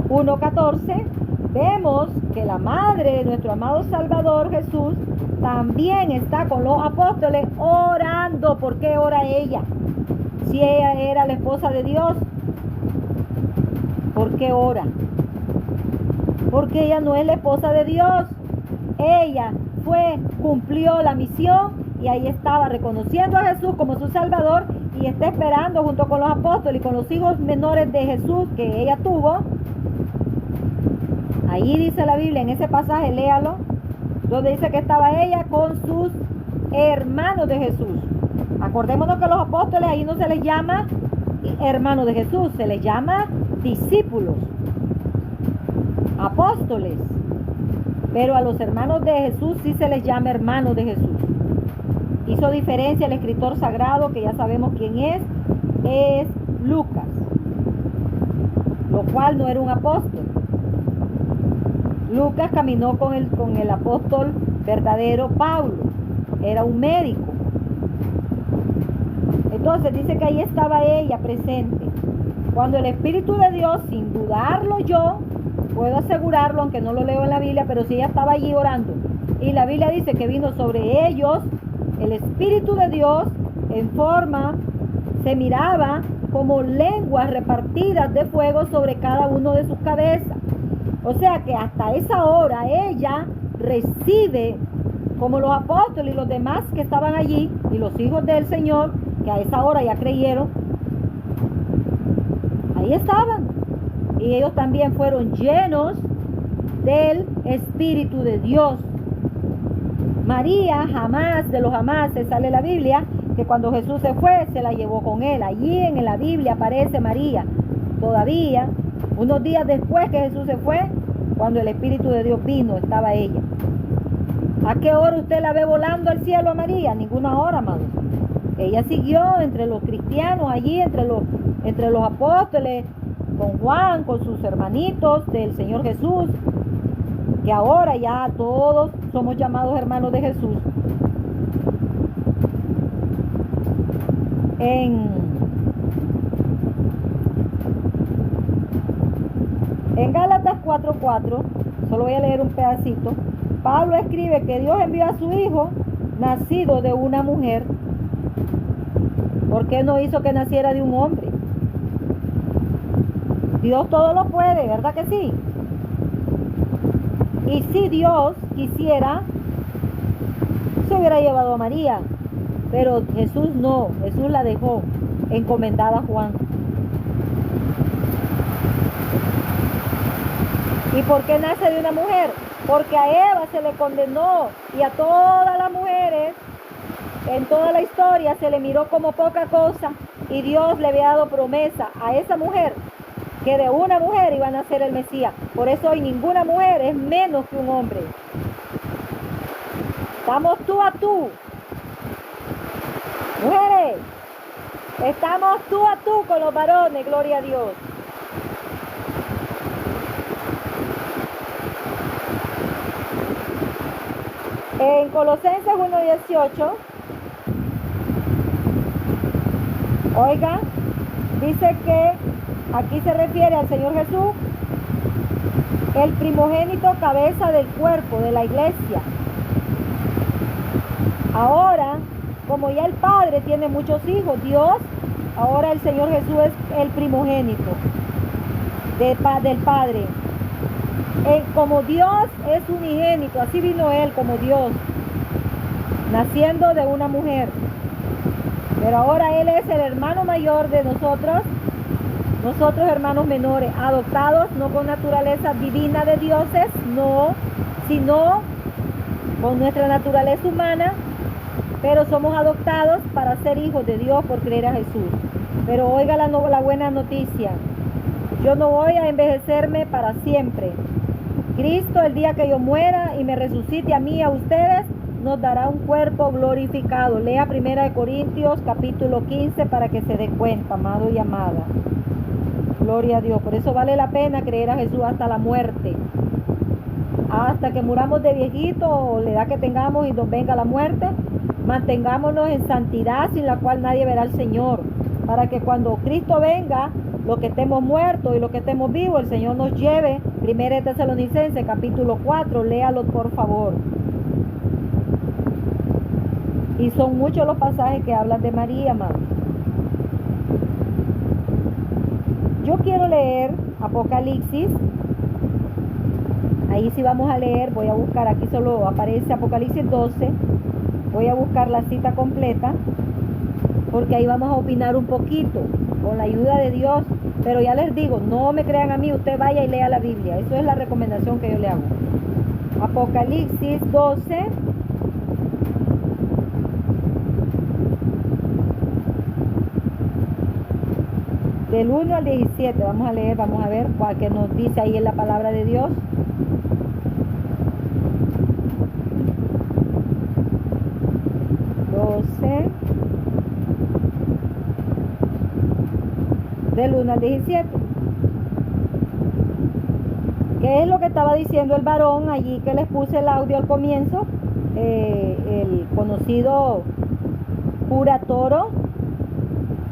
1:14 vemos que la madre de nuestro amado Salvador Jesús también está con los apóstoles orando. ¿Por qué ora ella? Si ella era la esposa de Dios, ¿por qué ora? Porque ella no es la esposa de Dios. Ella cumplió la misión y ahí estaba reconociendo a Jesús como su Salvador y está esperando junto con los apóstoles y con los hijos menores de Jesús que ella tuvo. Ahí dice la Biblia, en ese pasaje, léalo, donde dice que estaba ella con sus hermanos de Jesús. Acordémonos que los apóstoles ahí no se les llama hermanos de Jesús, se les llama discípulos, apóstoles. Pero a los hermanos de Jesús sí se les llama hermanos de Jesús. Hizo diferencia el escritor sagrado, que ya sabemos quién es Lucas, lo cual no era un apóstol. Lucas caminó con el apóstol verdadero Pablo, era un médico. Entonces dice que ahí estaba ella presente. Cuando el Espíritu de Dios, sin dudarlo yo, puedo asegurarlo, aunque no lo leo en la Biblia, pero sí ella estaba allí orando. Y la Biblia dice que vino sobre ellos el Espíritu de Dios en forma, se miraba como lenguas repartidas de fuego sobre cada uno de sus cabezas. O sea que hasta esa hora ella recibe, como los apóstoles y los demás que estaban allí, y los hijos del Señor, que a esa hora ya creyeron, ahí estaban. Y ellos también fueron llenos del Espíritu de Dios. María jamás, de los jamases, sale la Biblia, que cuando Jesús se fue, se la llevó con él. Allí en la Biblia aparece María. Todavía, unos días después que Jesús se fue, cuando el Espíritu de Dios vino, estaba ella. ¿A qué hora usted la ve volando al cielo a María? Ninguna hora, amado. Ella siguió entre los cristianos allí, entre los apóstoles, con Juan, con sus hermanitos del Señor Jesús, que ahora ya todos somos llamados hermanos de Jesús. En Gálatas 4:4, solo voy a leer un pedacito, Pablo escribe que Dios envió a su Hijo, nacido de una mujer. ¿Por qué no hizo que naciera de un hombre? Dios todo lo puede, ¿verdad que sí? Y si Dios quisiera, se hubiera llevado a María. Pero Jesús no, Jesús la dejó encomendada a Juan. ¿Y por qué nace de una mujer? Porque a Eva se le condenó y a todas las mujeres en toda la historia se le miró como poca cosa y Dios le había dado promesa a esa mujer que de una mujer iba a nacer el Mesías. Por eso hoy ninguna mujer es menos que un hombre. Estamos tú a tú. Mujeres, estamos tú a tú con los varones, gloria a Dios. En Colosenses 1:18, oiga, dice que aquí se refiere al Señor Jesús, el primogénito, cabeza del cuerpo, de la iglesia. Ahora, como ya el Padre tiene muchos hijos, Dios, ahora el Señor Jesús es el primogénito del Padre. Como Dios es unigénito, así vino Él como Dios. naciendo de una mujer. Pero ahora Él es el hermano mayor de nosotros hermanos menores, adoptados no con naturaleza divina de dioses, no, sino con nuestra naturaleza humana, pero somos adoptados para ser hijos de Dios por creer a Jesús. Pero oiga la buena noticia, yo no voy a envejecerme para siempre. Cristo, el día que yo muera y me resucite a mí y a ustedes, nos dará un cuerpo glorificado. Lea 1 Corintios capítulo 15 para que se dé cuenta, amado y amada. Gloria a Dios. Por eso vale la pena creer a Jesús hasta la muerte. Hasta que muramos de viejito o la edad que tengamos y nos venga la muerte, mantengámonos en santidad sin la cual nadie verá al Señor. Para que cuando Cristo venga, los que estemos muertos y los que estemos vivos, el Señor nos lleve. 1 Tesalonicenses capítulo 4, léalo por favor. Y son muchos los pasajes que hablan de María, amado. Yo quiero leer Apocalipsis. Ahí sí vamos a leer, voy a buscar, aquí solo aparece Apocalipsis 12. Voy a buscar la cita completa, porque ahí vamos a opinar un poquito, con la ayuda de Dios. Pero ya les digo, no me crean a mí, usted vaya y lea la Biblia. Eso es la recomendación que yo le hago. Apocalipsis 12. Del 1 al 17, vamos a leer, vamos a ver cuál que nos dice ahí en la palabra de Dios. Del 1 al 17. ¿Qué es lo que estaba diciendo el varón allí que les puse el audio al comienzo? El conocido cura Toro,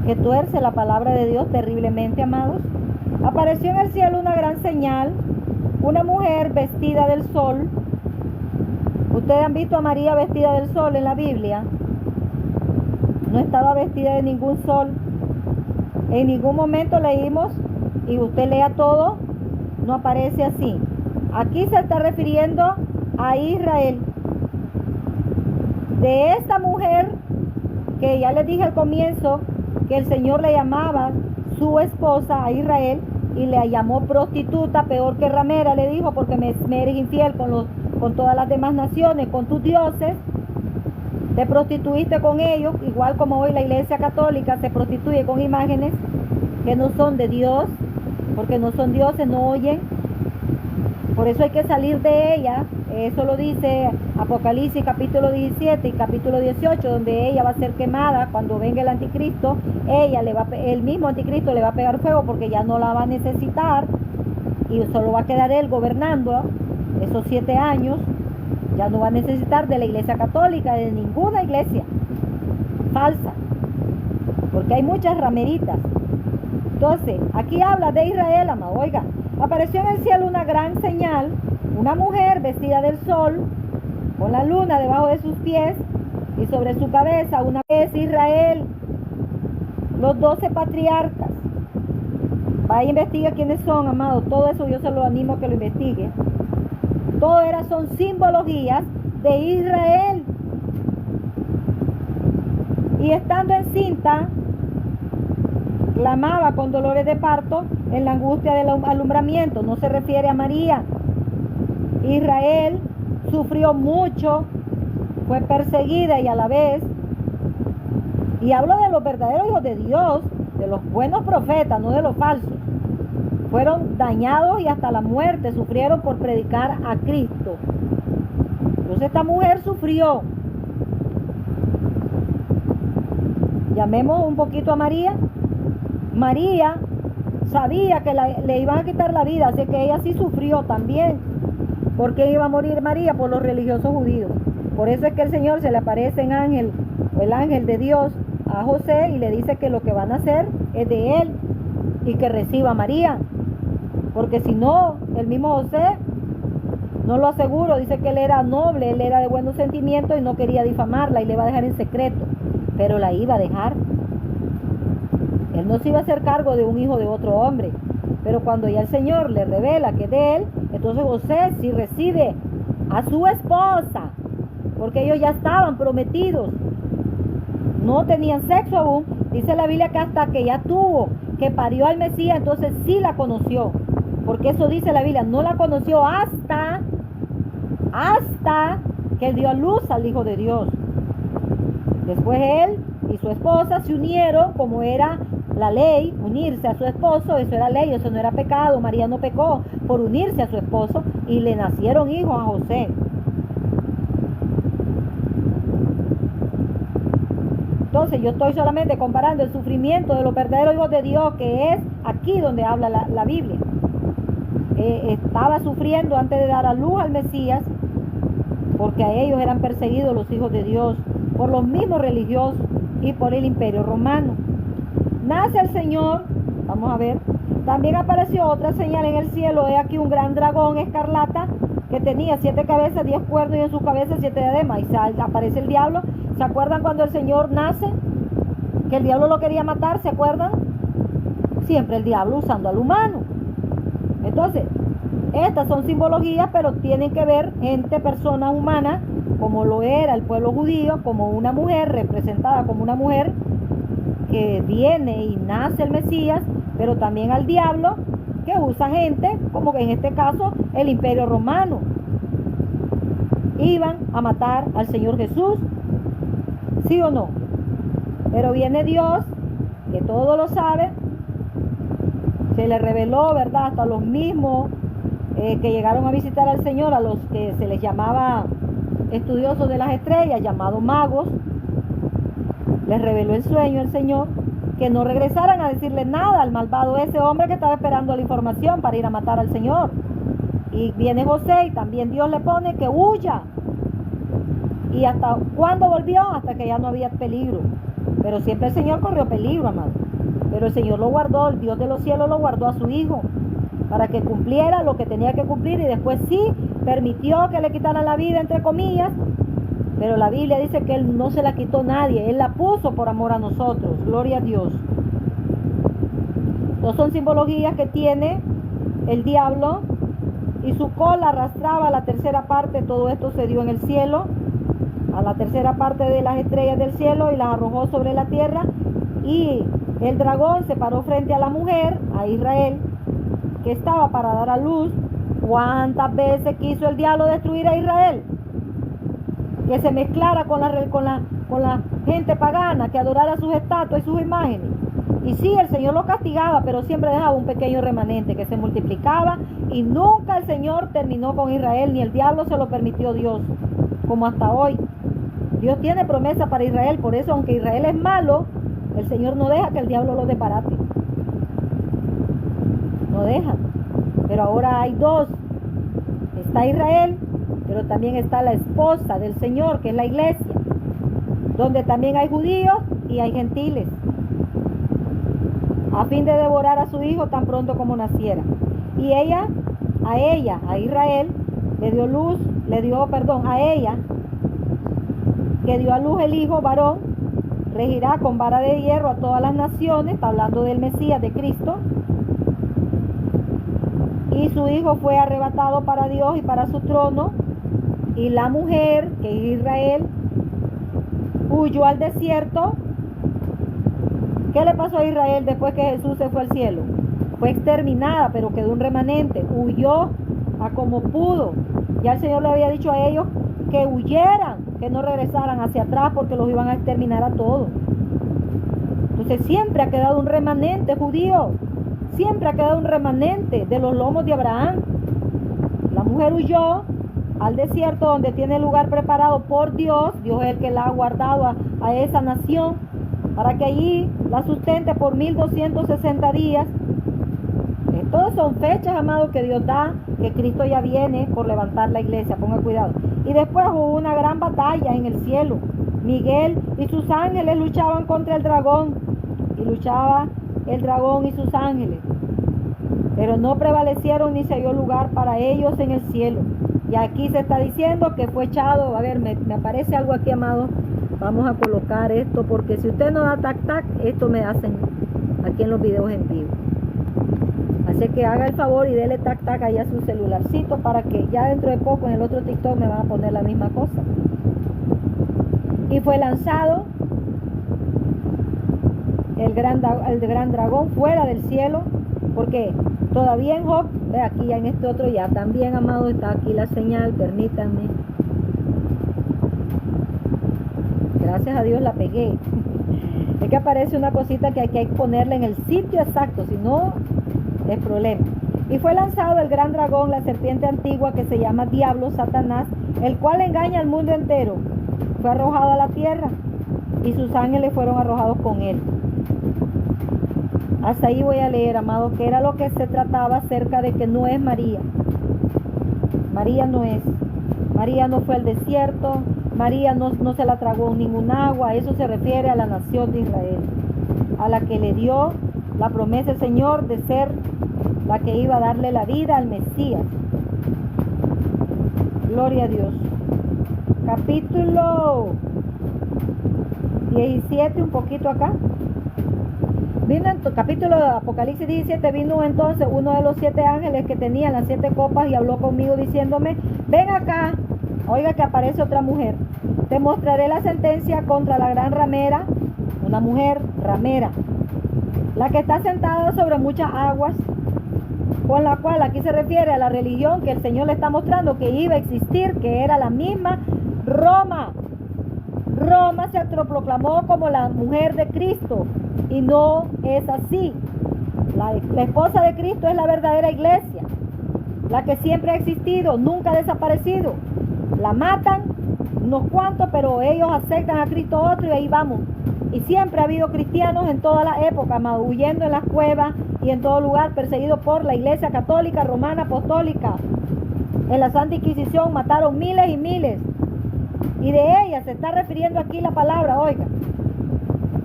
que tuerce la palabra de Dios terriblemente, amados. Apareció en el cielo una gran señal, una mujer vestida del sol. Ustedes han visto a María vestida del sol en la Biblia. No estaba vestida de ningún sol. En ningún momento leímos, y usted lea todo, no aparece así. Aquí se está refiriendo a Israel. De esta mujer, que ya les dije al comienzo, que el Señor le llamaba su esposa a Israel, y le llamó prostituta, peor que ramera, le dijo, porque me eres infiel con todas las demás naciones, con tus dioses. Te prostituiste con ellos, igual como hoy la Iglesia Católica se prostituye con imágenes que no son de Dios, porque no son dioses, no oyen. Por eso hay que salir de ella. Eso lo dice Apocalipsis capítulo 17 y capítulo 18, donde ella va a ser quemada cuando venga el anticristo. El mismo anticristo le va a pegar fuego porque ya no la va a necesitar y solo va a quedar él gobernando esos 7 años. Ya no va a necesitar de la Iglesia Católica, de ninguna iglesia falsa, porque hay muchas rameritas. Entonces, aquí habla de Israel, amado. Oiga, apareció en el cielo una gran señal, una mujer vestida del sol, con la luna debajo de sus pies, y sobre su cabeza una vez Israel, los 12 patriarcas. Vaya, investiga quiénes son, amado. Todo eso yo se lo animo a que lo investigue. Todo son simbologías de Israel. Y estando encinta, clamaba con dolores de parto en la angustia del alumbramiento. No se refiere a María. Israel sufrió mucho, fue perseguida y a la vez. Y hablo de los verdaderos hijos de Dios, de los buenos profetas, no de los falsos. Fueron dañados y hasta la muerte sufrieron por predicar a Cristo. Entonces esta mujer sufrió. Llamemos un poquito a María. María sabía que le iban a quitar la vida, así que ella sí sufrió también. ¿Por qué iba a morir María? Por los religiosos judíos. Por eso es que el Señor se le aparece en ángel, o el ángel de Dios, a José y le dice que lo que van a hacer es de él y que reciba a María. Porque si no, el mismo José no lo aseguro, dice que él era noble, él era de buenos sentimientos y no quería difamarla y le iba a dejar en secreto, pero la iba a dejar. Él no se iba a hacer cargo de un hijo de otro hombre, pero cuando ya el Señor le revela que es de él, entonces José sí recibe a su esposa. porque ellos ya estaban prometidos. No tenían sexo aún. Dice la Biblia que hasta que ya tuvo, que parió al Mesías, entonces sí la conoció. Porque eso dice la Biblia, no la conoció hasta que dio a luz al Hijo de Dios. Después él y su esposa se unieron, como era la ley, unirse a su esposo, eso era ley, eso no era pecado. María no pecó por unirse a su esposo y le nacieron hijos a José. Entonces yo estoy solamente comparando el sufrimiento de los verdaderos hijos de Dios, que es aquí donde habla la Biblia. Estaba sufriendo antes de dar a luz al Mesías, porque a ellos eran perseguidos los hijos de Dios por los mismos religiosos y por el Imperio Romano. Nace el Señor, vamos a ver, también apareció otra señal en el cielo, he aquí un gran dragón escarlata que tenía 7 cabezas, 10 cuernos y en sus cabezas 7 diademas. Y aparece el diablo. ¿Se acuerdan cuando el Señor nace? Que el diablo lo quería matar, ¿se acuerdan? Siempre el diablo usando al humano. Entonces, estas son simbologías, pero tienen que ver gente, personas humanas, como lo era el pueblo judío, como una mujer, representada como una mujer, que viene y nace el Mesías, pero también al diablo, que usa gente, como que en este caso el Imperio Romano. Iban a matar al Señor Jesús, ¿sí o no? Pero viene Dios, que todo lo sabe, se le reveló, ¿verdad? Hasta los mismos que llegaron a visitar al Señor, a los que se les llamaba estudiosos de las estrellas, llamados magos, les reveló el sueño el Señor, que no regresaran a decirle nada al malvado ese hombre que estaba esperando la información para ir a matar al Señor. Y viene José y también Dios le pone que huya. ¿Y hasta cuándo volvió? Hasta que ya no había peligro. Pero siempre el Señor corrió peligro, amado. Pero el Señor lo guardó, el Dios de los cielos lo guardó a su Hijo, para que cumpliera lo que tenía que cumplir, y después sí permitió que le quitaran la vida, entre comillas, pero la Biblia dice que Él no se la quitó nadie, Él la puso por amor a nosotros, gloria a Dios. No son simbologías que tiene el diablo, y su cola arrastraba a la tercera parte, todo esto se dio en el cielo, a la tercera parte de las estrellas del cielo, y las arrojó sobre la tierra, y el dragón se paró frente a la mujer, a Israel, que estaba para dar a luz. ¿Cuántas veces quiso el diablo destruir a Israel? Que se mezclara con la gente pagana, que adorara sus estatuas y sus imágenes. Y sí, el Señor lo castigaba, pero siempre dejaba un pequeño remanente que se multiplicaba, y nunca el Señor terminó con Israel, ni el diablo se lo permitió Dios, como hasta hoy. Dios tiene promesa para Israel, por eso aunque Israel es malo, el Señor no deja que el diablo lo desbarate. No deja. Pero ahora hay dos. Está Israel, pero también está la esposa del Señor, que es la iglesia, donde también hay judíos y hay gentiles, a fin de devorar a su hijo tan pronto como naciera. Y a Israel, a ella, que dio a luz el hijo varón, regirá con vara de hierro a todas las naciones, está hablando del Mesías, de Cristo. Y su hijo fue arrebatado para Dios y para su trono, y la mujer, que es Israel, huyó al desierto. ¿Qué le pasó a Israel después que Jesús se fue al cielo? Fue exterminada, pero quedó un remanente, huyó a como pudo. Ya el Señor le había dicho a ellos que huyeran, que no regresaran hacia atrás, porque los iban a exterminar a todos. Entonces siempre ha quedado un remanente judío, siempre ha quedado un remanente de los lomos de Abraham. La mujer huyó al desierto, donde tiene lugar preparado por Dios. Dios es el que la ha guardado a esa nación, para que allí la sustente por 1260 días. Todos son fechas, amados, que Dios da, que Cristo ya viene por levantar la iglesia, ponga cuidado. Y después hubo una gran batalla en el cielo. Miguel y sus ángeles luchaban contra el dragón, y luchaba el dragón y sus ángeles, pero no prevalecieron ni se halló lugar para ellos en el cielo. Y aquí se está diciendo que fue echado. A ver, me aparece algo aquí, amado. Vamos a colocar esto, porque si usted no da tac tac, esto me hacen aquí en los videos en vivo. Así que haga el favor y dele tac tac ahí a su celularcito, para que ya dentro de poco en el otro TikTok me van a poner la misma cosa. Y fue lanzado el gran dragón fuera del cielo, porque todavía en Job, ve aquí ya en este otro ya también, amado, está aquí la señal, permítanme. Gracias a Dios la pegué. Es que aparece una cosita que hay que ponerla en el sitio exacto, si no es problema. Y fue lanzado el gran dragón, la serpiente antigua que se llama Diablo, Satanás, el cual engaña al mundo entero. Fue arrojado a la tierra y sus ángeles fueron arrojados con él. Hasta ahí voy a leer, amados, que era lo que se trataba acerca de que no es María. María no es. María no fue al desierto. María no se la tragó ningún agua. Eso se refiere a la nación de Israel, a la que le dio la promesa el Señor de ser la que iba a darle la vida al Mesías. Gloria a Dios. Capítulo 17, un poquito acá. Vino en capítulo de Apocalipsis 17, vino entonces uno de los 7 ángeles que tenían las 7 copas y habló conmigo diciéndome: ven acá. Oiga que aparece otra mujer. Te mostraré la sentencia contra la gran ramera, una mujer ramera, la que está sentada sobre muchas aguas, con la cual aquí se refiere a la religión que el Señor le está mostrando que iba a existir, que era la misma Roma. Roma se proclamó como la mujer de Cristo y no es así. La esposa de Cristo es la verdadera iglesia, la que siempre ha existido, nunca ha desaparecido. La matan unos cuantos, pero ellos aceptan a Cristo otro y ahí vamos. Y siempre ha habido cristianos en toda la época, huyendo en las cuevas y en todo lugar, perseguidos por la iglesia católica, romana, apostólica. En la Santa Inquisición mataron miles y miles. Y de ella se está refiriendo aquí la palabra, oiga.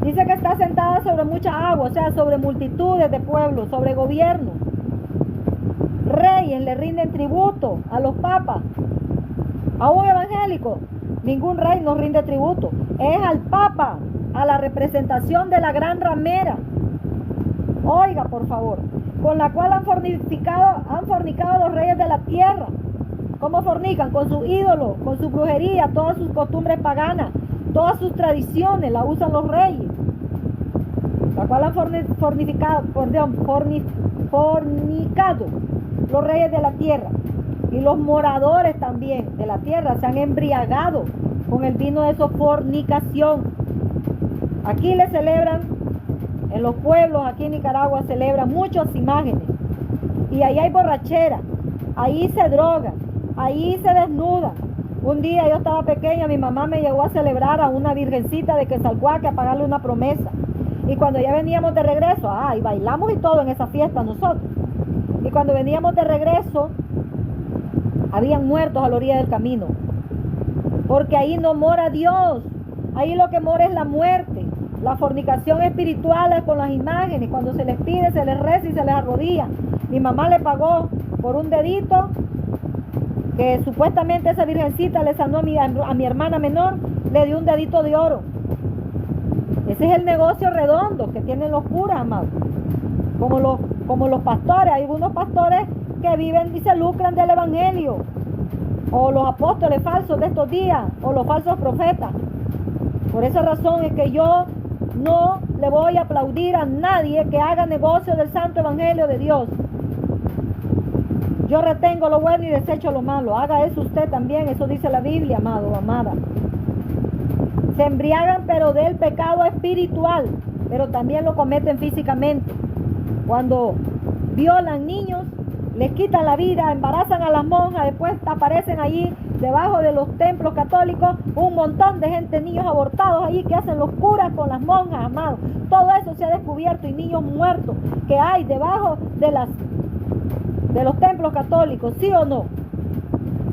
Dice que está sentada sobre mucha agua, o sea, sobre multitudes de pueblos, sobre gobiernos. Reyes le rinden tributo a los papas. A un evangélico, ningún rey nos rinde tributo. Es al papa, a la representación de la gran ramera. Oiga, por favor, con la cual han fornicado los reyes de la tierra. ¿Cómo fornican? Con sus ídolos, con su brujería, todas sus costumbres paganas, todas sus tradiciones las usan los reyes. La cual han fornicado los reyes de la tierra. Y los moradores también de la tierra se han embriagado con el vino de su fornicación. Aquí le celebran, en los pueblos, aquí en Nicaragua, celebran muchas imágenes. Y ahí hay borrachera, ahí se drogan, ahí se desnudan. Un día yo estaba pequeña, mi mamá me llevó a celebrar a una virgencita de Quetzalcóatl, a pagarle una promesa. Y cuando ya veníamos de regreso, y bailamos y todo en esa fiesta nosotros. Y cuando veníamos de regreso, habían muertos a la orilla del camino. Porque ahí no mora Dios. Ahí lo que mora es la muerte. La fornicación espiritual es con las imágenes. Cuando se les pide, se les reza y se les arrodilla. Mi mamá le pagó por un dedito que supuestamente esa virgencita le sanó a mi hermana menor, le dio un dedito de oro. Ese es el negocio redondo que tienen los curas, amados. Como los pastores. Hay unos pastores que viven y se lucran del evangelio, o los apóstoles falsos de estos días, o los falsos profetas. Por esa razón es que yo no le voy a aplaudir a nadie que haga negocio del santo evangelio de Dios. Yo retengo lo bueno y desecho lo malo. Haga eso usted también, eso dice la Biblia, amado, amada. Se embriagan pero del pecado espiritual, pero también lo cometen físicamente. Cuando violan niños, les quitan la vida, embarazan a las monjas, después aparecen allí debajo de los templos católicos un montón de gente, niños abortados allí que hacen los curas con las monjas, amados. Todo eso se ha descubierto, y niños muertos que hay debajo de los templos católicos, ¿sí o no?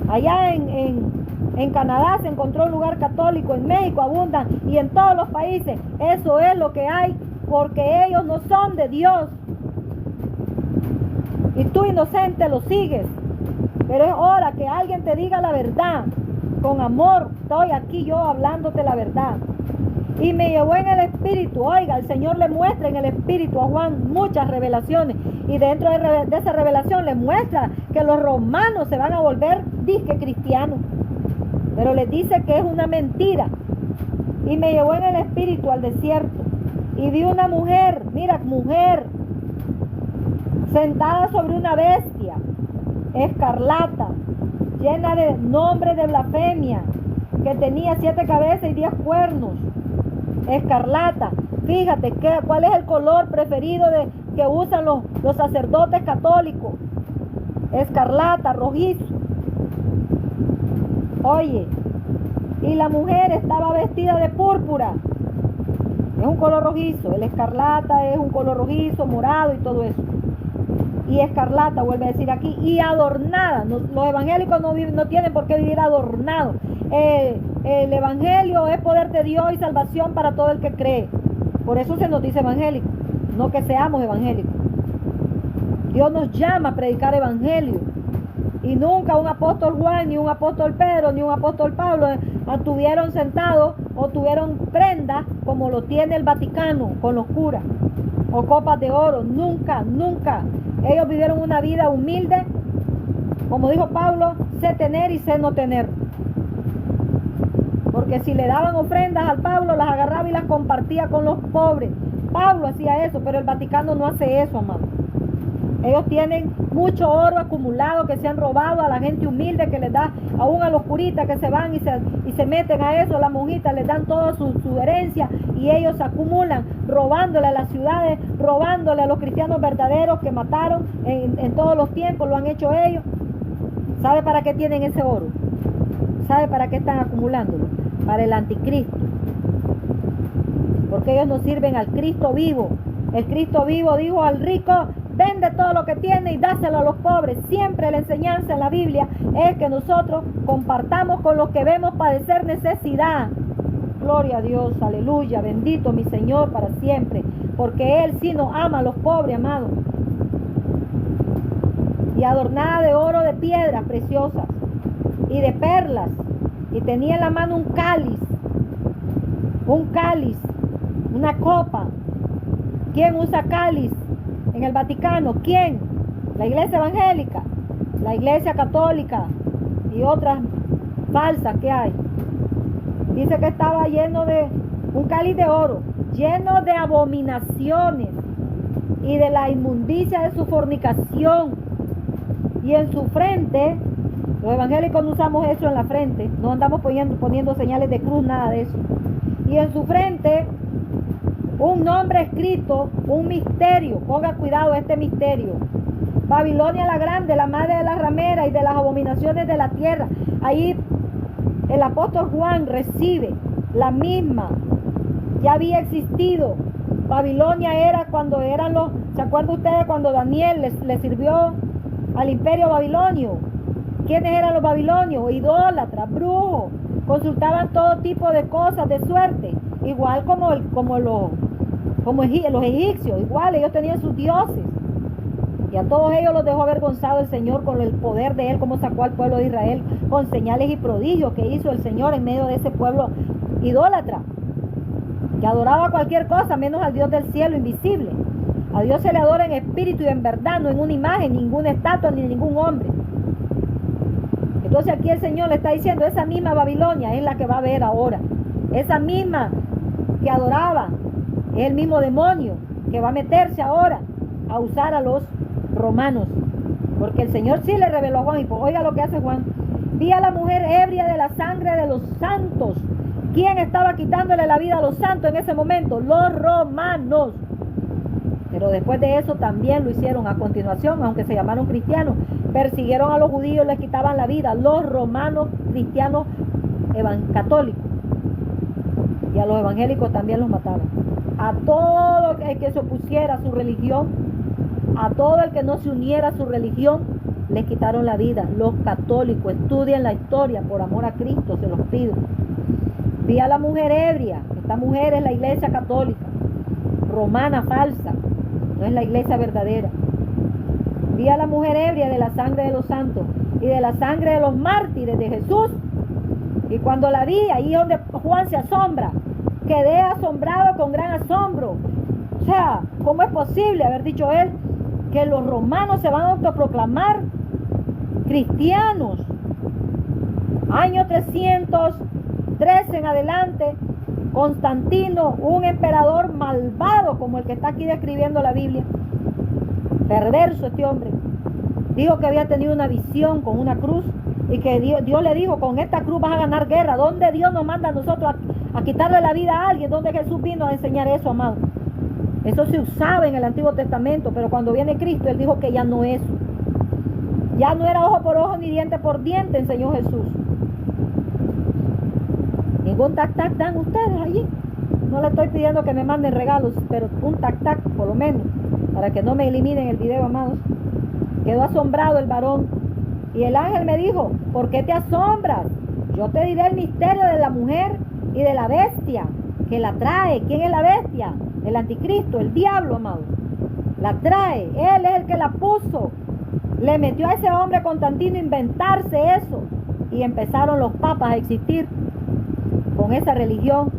Allá en Canadá se encontró un lugar católico, en México abundan, y en todos los países. Eso es lo que hay, porque ellos no son de Dios. Y tú, inocente, lo sigues. Pero es hora que alguien te diga la verdad. Con amor estoy aquí yo hablándote la verdad. Y me llevó en el espíritu. Oiga, el Señor le muestra en el espíritu a Juan muchas revelaciones. Y dentro de esa revelación le muestra que los romanos se van a volver disque cristianos. pero les dice que es una mentira. Y me llevó en el espíritu al desierto y vi una mujer, mira, mujer, sentada sobre una bestia, escarlata, llena de nombre de blasfemia, que tenía 7 cabezas y 10 cuernos, escarlata. Fíjate cuál es el color preferido que usan los sacerdotes católicos, escarlata, rojizo. Oye, y la mujer estaba vestida de púrpura, es un color rojizo, el escarlata es un color rojizo, morado y todo eso. Y escarlata, vuelve a decir aquí, y adornada. Los evangélicos no tienen por qué vivir adornados. El evangelio es poder de Dios y salvación para todo el que cree. Por eso se nos dice evangélico, no que seamos evangélicos. Dios nos llama a predicar evangelio. Y nunca un apóstol Juan, ni un apóstol Pedro, ni un apóstol Pablo estuvieron sentados o tuvieron prendas como lo tiene el Vaticano con los curas, o copas de oro. Nunca, nunca. Ellos vivieron una vida humilde, como dijo Pablo, sé tener y sé no tener. Porque si le daban ofrendas al Pablo, las agarraba y las compartía con los pobres. Pablo hacía eso, pero el Vaticano no hace eso, amado. Ellos tienen mucho oro acumulado que se han robado a la gente humilde, que les da, aún a los curitas que se van y se meten a eso, las monjitas les dan toda su herencia, y ellos acumulan, robándole a las ciudades, robándole a los cristianos verdaderos que mataron en todos los tiempos, lo han hecho ellos. ¿Sabe para qué tienen ese oro? ¿Sabe para qué están acumulándolo? Para el anticristo. Porque ellos no sirven al Cristo vivo. El Cristo vivo dijo al rico: vende todo lo que tiene y dáselo a los pobres. Siempre la enseñanza en la Biblia es que nosotros compartamos con los que vemos padecer necesidad. Gloria a Dios, aleluya, bendito mi Señor para siempre, porque Él sí nos ama a los pobres, amados. Y adornada de oro, de piedras preciosas y de perlas, y tenía en la mano un cáliz, una copa. ¿Quién usa cáliz en el Vaticano? ¿Quién? La iglesia evangélica, la iglesia católica y otras falsas que hay. Dice que estaba lleno de un cáliz de oro, lleno de abominaciones y de la inmundicia de su fornicación. Y en su frente, los evangélicos no usamos eso en la frente, no andamos poniendo señales de cruz, nada de eso. Y en su frente, un nombre escrito, un misterio. Ponga cuidado, este misterio: Babilonia la grande, la madre de las rameras y de las abominaciones de la tierra. Ahí el apóstol Juan recibe la misma. Ya había existido. Babilonia era cuando eran los... ¿Se acuerdan ustedes cuando Daniel le sirvió al imperio babilonio? ¿Quiénes eran los babilonios? Idólatras, brujos. Consultaban todo tipo de cosas de suerte. Igual como los egipcios, igual ellos tenían sus dioses. Y a todos ellos los dejó avergonzado el Señor con el poder de Él, como sacó al pueblo de Israel, con señales y prodigios que hizo el Señor en medio de ese pueblo idólatra, que adoraba cualquier cosa menos al Dios del cielo invisible. A Dios se le adora en espíritu y en verdad, no en una imagen, ninguna estatua ni ningún hombre. Entonces aquí el Señor le está diciendo: esa misma Babilonia es la que va a ver ahora. Esa misma que adoraba es el mismo demonio que va a meterse ahora a usar a los romanos. Porque el Señor sí le reveló a Juan. Y pues, oiga lo que hace Juan: vi a la mujer ebria de la sangre de los santos. ¿Quién estaba quitándole la vida a los santos en ese momento? Los romanos. Pero después de eso también lo hicieron a continuación, aunque se llamaron cristianos. Persiguieron a los judíos, les quitaban la vida. Los romanos cristianos católicos. Y a los evangélicos también los mataban. A todo el que se opusiera a su religión, a todo el que no se uniera a su religión, les quitaron la vida. Los católicos, estudien la historia, por amor a Cristo, se los pido. Vi a la mujer ebria. Esta mujer es la iglesia católica, romana falsa, no es la iglesia verdadera. Vi a la mujer ebria de la sangre de los santos y de la sangre de los mártires de Jesús. Y cuando la vi, ahí donde Juan se asombra, quedé asombrado con gran asombro. O sea, ¿cómo es posible haber dicho él que los romanos se van a autoproclamar cristianos? Año 313 en adelante, Constantino, un emperador malvado como el que está aquí describiendo la Biblia, perverso este hombre, dijo que había tenido una visión con una cruz y que Dios le dijo, con esta cruz vas a ganar guerra. ¿Dónde Dios nos manda a nosotros a quitarle la vida a alguien? ¿Dónde Jesús vino a enseñar eso, amado? Eso se usaba en el Antiguo Testamento, pero cuando viene Cristo, Él dijo que ya no es. Ya no era ojo por ojo ni diente por diente, enseñó Jesús. Ningún tac-tac dan ustedes allí. No le estoy pidiendo que me manden regalos, pero un tac-tac por lo menos, para que no me eliminen el video, amados. Quedó asombrado el varón. Y el ángel me dijo, ¿por qué te asombras? Yo te diré el misterio de la mujer y de la bestia que la trae. ¿Quién es la bestia? El anticristo, el diablo, amado. La trae. Él es el que la puso. Le metió a ese hombre Constantino a inventarse eso. Y empezaron los papas a existir con esa religión.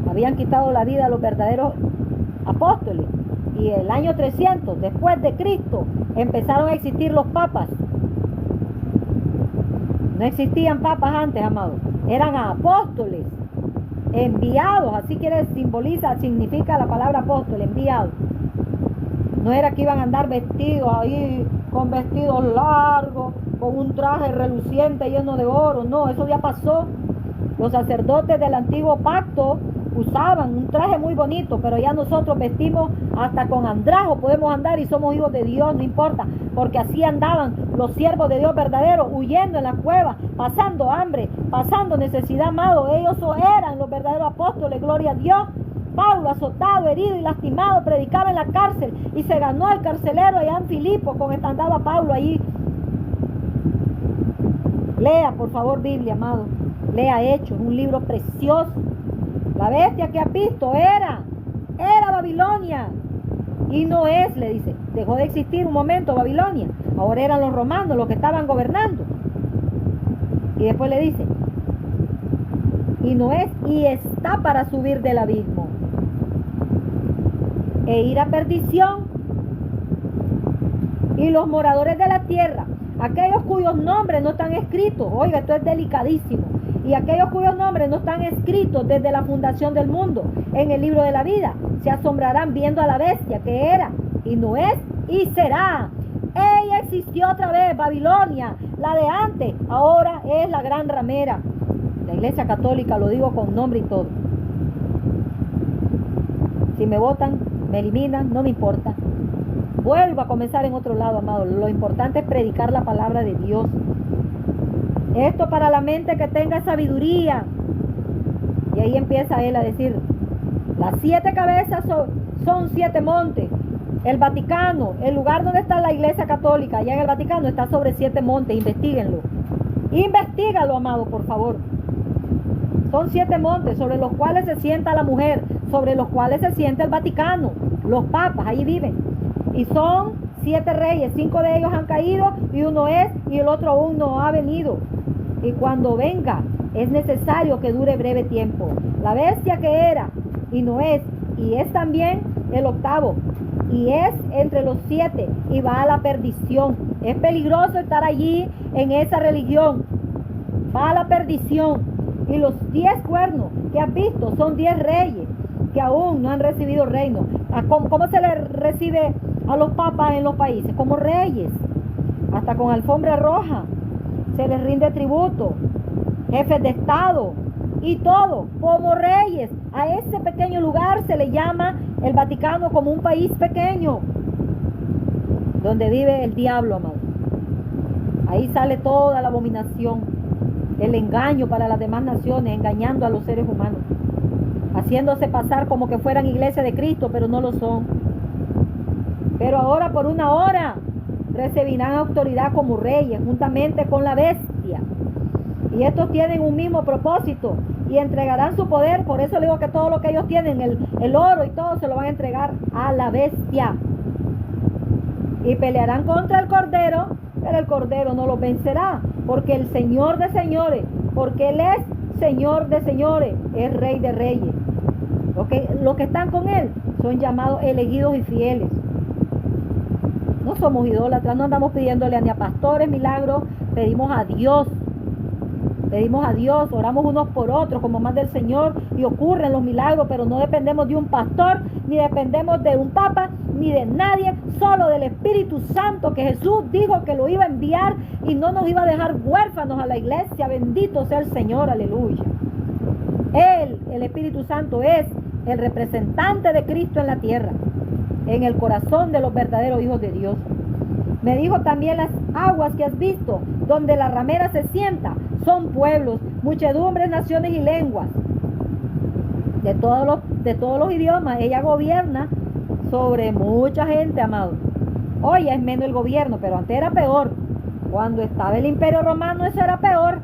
Habían quitado la vida a los verdaderos apóstoles. Y el año 300, después de Cristo, empezaron a existir los papas. No existían papas antes, amados. Eran apóstoles, enviados. Así significa la palabra apóstol, enviado. No era que iban a andar vestidos ahí, con vestidos largos, con un traje reluciente lleno de oro. No, eso ya pasó. Los sacerdotes del antiguo pacto usaban un traje muy bonito, pero ya nosotros vestimos hasta con andrajo, podemos andar y somos hijos de Dios, no importa, porque así andaban los siervos de Dios verdaderos, huyendo en las cuevas, pasando hambre, pasando necesidad, amado. Ellos eran los verdaderos apóstoles, gloria a Dios. Pablo, azotado, herido y lastimado, predicaba en la cárcel y se ganó al carcelero allá en Filipos, con esta andaba Pablo allí. Lea, por favor, Biblia, amado. Lea Hechos, un libro precioso. La bestia que has visto era Babilonia. Y no es, le dice, dejó de existir un momento Babilonia. Ahora eran los romanos los que estaban gobernando. Y después le dice, y no es, y está para subir del abismo e ir a perdición. Y los moradores de la tierra, aquellos cuyos nombres no están escritos, oiga, esto es delicadísimo, y aquellos cuyos nombres no están escritos desde la fundación del mundo en el libro de la vida, se asombrarán viendo a la bestia que era, y no es, y será. Ella existió otra vez, Babilonia, la de antes, ahora es la gran ramera. La Iglesia Católica, lo digo con nombre y todo. Si me votan, me eliminan, no me importa. Vuelvo a comenzar en otro lado, amado. Lo importante es predicar la palabra de Dios. Esto para la mente que tenga sabiduría. Y ahí empieza él a decir, las 7 cabezas son 7 montes. El Vaticano, el lugar donde está la Iglesia Católica, allá en el Vaticano, está sobre 7 montes. Investíguenlo. Investígalo, amado, por favor. Son 7 montes sobre los cuales se sienta la mujer, sobre los cuales se sienta el Vaticano. Los papas, ahí viven. Y son 7 reyes, 5 de ellos han caído y uno es y el otro aún no ha venido. Y cuando venga, es necesario que dure breve tiempo. La bestia que era y no es, y es también el octavo, y es entre los 7 y va a la perdición. Es peligroso estar allí en esa religión. Va a la perdición. Y los 10 cuernos que has visto son 10 reyes que aún no han recibido reino. ¿Cómo se les recibe a los papas en los países? Como reyes, hasta con alfombra roja. Se les rinde tributo, jefes de estado y todo, como reyes. A ese pequeño lugar se le llama el Vaticano, como un país pequeño, donde vive el diablo, amado. Ahí sale toda la abominación, el engaño para las demás naciones, engañando a los seres humanos, haciéndose pasar como que fueran iglesia de Cristo, pero no lo son. Pero ahora por una hora recibirán autoridad como reyes, juntamente con la bestia. Y estos tienen un mismo propósito y entregarán su poder. Por eso le digo que todo lo que ellos tienen, el oro y todo, se lo van a entregar a la bestia. Y pelearán contra el Cordero, pero el Cordero no los vencerá, porque el Señor de señores, porque Él es Señor de señores, es Rey de reyes. Los que están con Él son llamados elegidos y fieles. No somos idólatras, no andamos pidiéndole ni a pastores milagros, pedimos a Dios, oramos unos por otros como manda el Señor y ocurren los milagros, pero no dependemos de un pastor, ni dependemos de un papa, ni de nadie, solo del Espíritu Santo, que Jesús dijo que lo iba a enviar y no nos iba a dejar huérfanos a la iglesia. Bendito sea el Señor, aleluya. Él, el Espíritu Santo, es el representante de Cristo en la tierra, en el corazón de los verdaderos hijos de Dios. Me dijo también: las aguas que has visto, donde la ramera se sienta, son pueblos, muchedumbres, naciones y lenguas. De todos los idiomas, ella gobierna sobre mucha gente, amado. Hoy es menos el gobierno, pero antes era peor. Cuando estaba el Imperio Romano, eso era peor.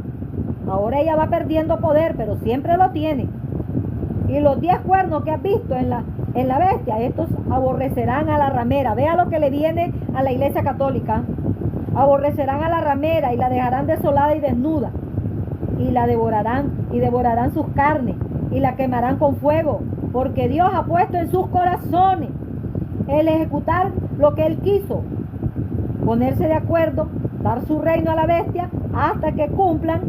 Ahora ella va perdiendo poder, pero siempre lo tiene. Y los 10 cuernos que has visto en la bestia, estos aborrecerán a la ramera. Vea lo que le viene a la iglesia católica. Aborrecerán a la ramera y la dejarán desolada y desnuda. Y la devorarán sus carnes y la quemarán con fuego, porque Dios ha puesto en sus corazones el ejecutar lo que Él quiso, ponerse de acuerdo, dar su reino a la bestia hasta que cumplan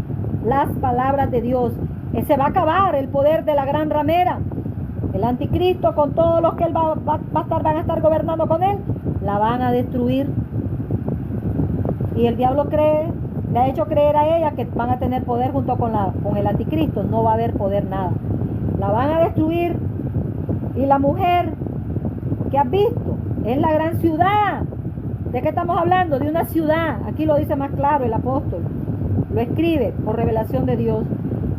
las palabras de Dios. Se va a acabar el poder de la gran ramera. El anticristo, con todos los que él van a estar gobernando con él, la van a destruir. Y el diablo le ha hecho creer a ella que van a tener poder junto con el anticristo. No va a haber poder, nada. La van a destruir. Y la mujer que has visto es la gran ciudad. ¿De qué estamos hablando? De una ciudad. Aquí lo dice más claro el apóstol. Lo escribe por revelación de Dios.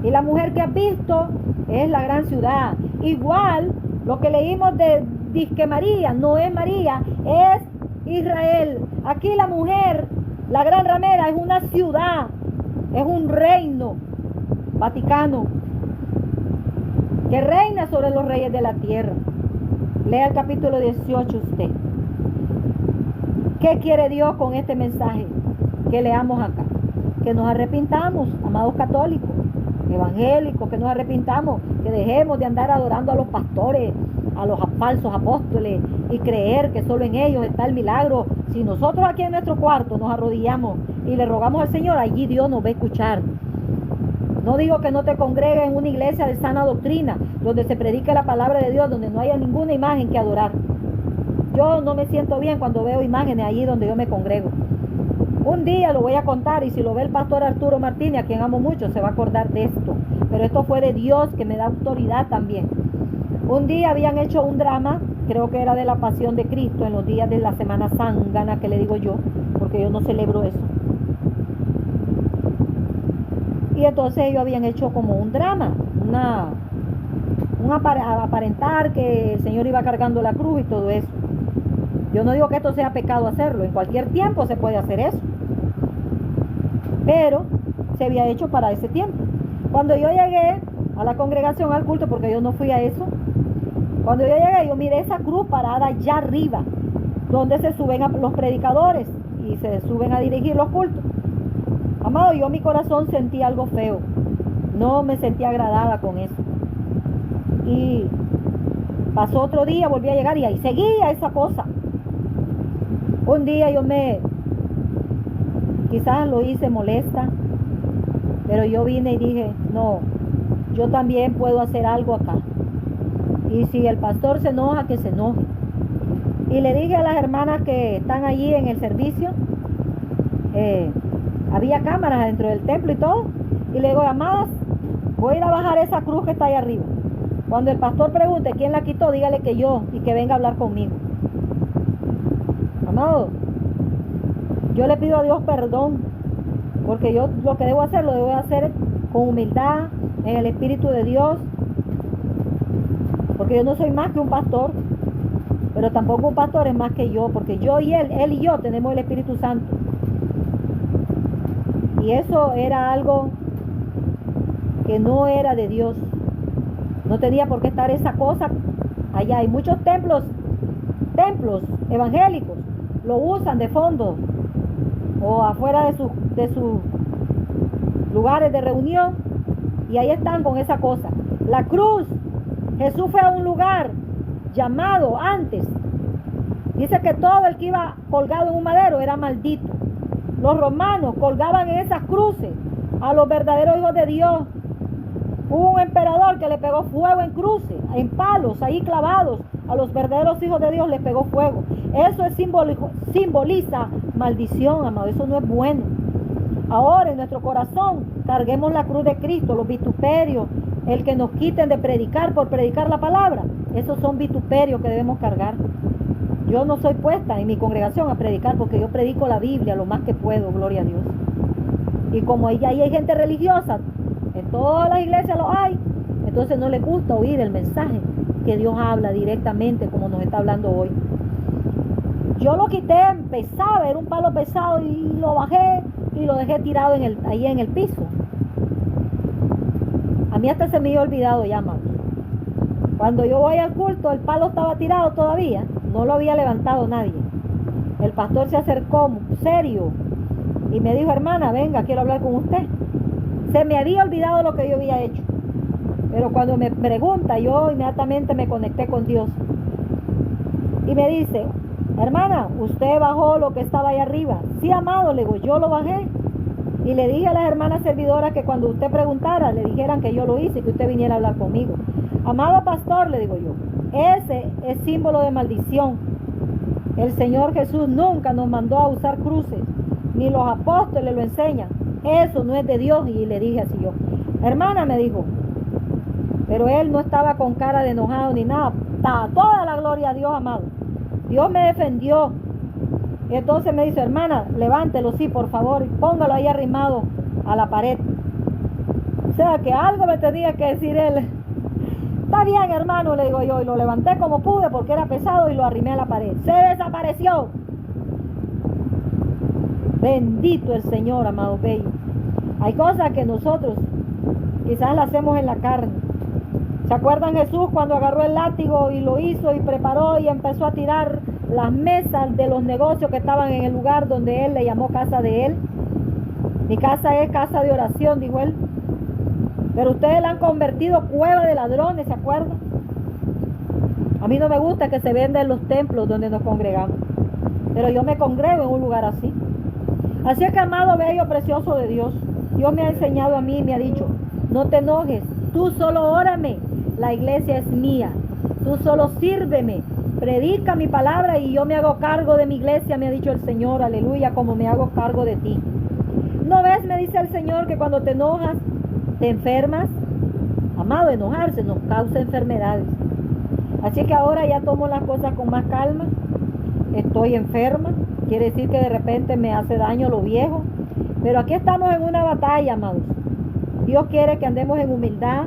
Y la mujer que has visto es la gran ciudad. Igual lo que leímos de Disque María, no es María, es Israel. Aquí la mujer, la gran ramera, es una ciudad, es un reino Vaticano que reina sobre los reyes de la tierra. Lea el capítulo 18 usted. ¿Qué quiere Dios con este mensaje que leamos acá? Que nos arrepintamos, amados católicos, evangélicos, que nos arrepintamos, que dejemos de andar adorando a los pastores, a los falsos apóstoles y creer que solo en ellos está el milagro. Si nosotros aquí en nuestro cuarto nos arrodillamos y le rogamos al Señor, allí Dios nos va a escuchar. No digo que no te congregues en una iglesia de sana doctrina, donde se predique la palabra de Dios, donde no haya ninguna imagen que adorar. Yo no me siento bien cuando veo imágenes allí donde yo me congrego. Un día lo voy a contar, y si lo ve el pastor Arturo Martínez, a quien amo mucho, se va a acordar de esto. Pero esto fue de Dios, que me da autoridad también. Un día habían hecho un drama, creo que era de la Pasión de Cristo, en los días de la Semana Zángana, que le digo yo, porque yo no celebro eso. Y entonces ellos habían hecho como un drama, aparentar que el Señor iba cargando la cruz y todo eso. Yo no digo que esto sea pecado hacerlo, en cualquier tiempo se puede hacer eso. Pero se había hecho para ese tiempo. Cuando yo llegué a la congregación, al culto, porque yo no fui a eso, cuando yo llegué, yo miré esa cruz parada allá arriba, donde se suben los predicadores y se suben a dirigir los cultos. Amado, yo mi corazón sentía algo feo. No me sentía agradada con eso. Y pasó otro día, volví a llegar y ahí seguía esa cosa. Un día quizás lo hice molesta, pero yo vine y dije, no, yo también puedo hacer algo acá. Y si el pastor se enoja, que se enoje. Y le dije a las hermanas que están allí en el servicio, había cámaras dentro del templo y todo, y le digo, amadas, voy a ir a bajar esa cruz que está ahí arriba. Cuando el pastor pregunte quién la quitó, dígale que yo, y que venga a hablar conmigo. Amado, yo le pido a Dios perdón, porque yo lo que debo hacer, lo debo hacer con humildad, en el Espíritu de Dios, porque yo no soy más que un pastor, pero tampoco un pastor es más que yo, porque yo y él y yo tenemos el Espíritu Santo. Y eso era algo que no era de Dios. No tenía por qué estar esa cosa allá. Hay muchos templos evangélicos, lo usan de fondo o afuera de sus lugares de reunión, y ahí están con esa cosa. La cruz, Jesús fue a un lugar llamado antes. Dice que todo el que iba colgado en un madero era maldito. los romanos colgaban en esas cruces a los verdaderos hijos de Dios. Hubo un emperador que le pegó fuego en cruces, en palos, ahí clavados. A los verdaderos hijos de Dios les pegó fuego. Eso es simboliza maldición, amado. Eso no es bueno. Ahora en nuestro corazón carguemos la cruz de Cristo, los vituperios, el que nos quiten de predicar por predicar la palabra. Esos son vituperios que debemos cargar. Yo no soy puesta en mi congregación a predicar porque yo predico la Biblia lo más que puedo, gloria a Dios. Y como ahí hay gente religiosa, en todas las iglesias lo hay, entonces no les gusta oír el mensaje que Dios habla directamente como nos está hablando hoy. Yo lo quité, pesaba, era un palo pesado y lo bajé y lo dejé tirado ahí en el piso. A mí hasta se me había olvidado ya, amado. Cuando yo voy al culto, el palo estaba tirado todavía, no lo había levantado nadie. El pastor se acercó serio y me dijo, hermana, venga, quiero hablar con usted. Se me había olvidado lo que yo había hecho. Pero cuando me pregunta, yo inmediatamente me conecté con Dios. Y me dice, hermana, usted bajó lo que estaba ahí arriba. Sí, amado, le digo, yo lo bajé. Y le dije a las hermanas servidoras que cuando usted preguntara, le dijeran que yo lo hice y que usted viniera a hablar conmigo. Amado pastor, le digo yo, ese es símbolo de maldición. El Señor Jesús nunca nos mandó a usar cruces, ni los apóstoles lo enseñan. Eso no es de Dios. Y le dije así yo, hermana, me dijo, pero él no estaba con cara de enojado ni nada. Toda la gloria a Dios, amado. Dios me defendió. Y entonces me dice, hermana, levántelo, sí, por favor, y póngalo ahí arrimado a la pared. O sea, que algo me tenía que decir él. Está bien, hermano, le digo yo, y lo levanté como pude porque era pesado y lo arrimé a la pared. Se desapareció. Bendito el Señor, amado bello. Hay cosas que nosotros quizás las hacemos en la carne. ¿Se acuerdan Jesús cuando agarró el látigo y lo hizo y preparó y empezó a tirar las mesas de los negocios que estaban en el lugar donde él le llamó casa de él? Mi casa es casa de oración, dijo él. Pero ustedes la han convertido cueva de ladrones, ¿se acuerdan? A mí no me gusta que se venda en los templos donde nos congregamos. Pero yo me congrego en un lugar así. Así es que, amado, bello, precioso de Dios, Dios me ha enseñado a mí y me ha dicho, no te enojes, tú solo órame, la iglesia es mía, tú solo sírveme, predica mi palabra y yo me hago cargo de mi iglesia, me ha dicho el Señor, aleluya, como me hago cargo de ti. ¿No ves, me dice el Señor, que cuando te enojas, te enfermas? Amado, enojarse nos causa enfermedades. Así que ahora ya tomo las cosas con más calma, estoy enferma, quiere decir que de repente me hace daño lo viejo, pero aquí estamos en una batalla, amados. Dios quiere que andemos en humildad,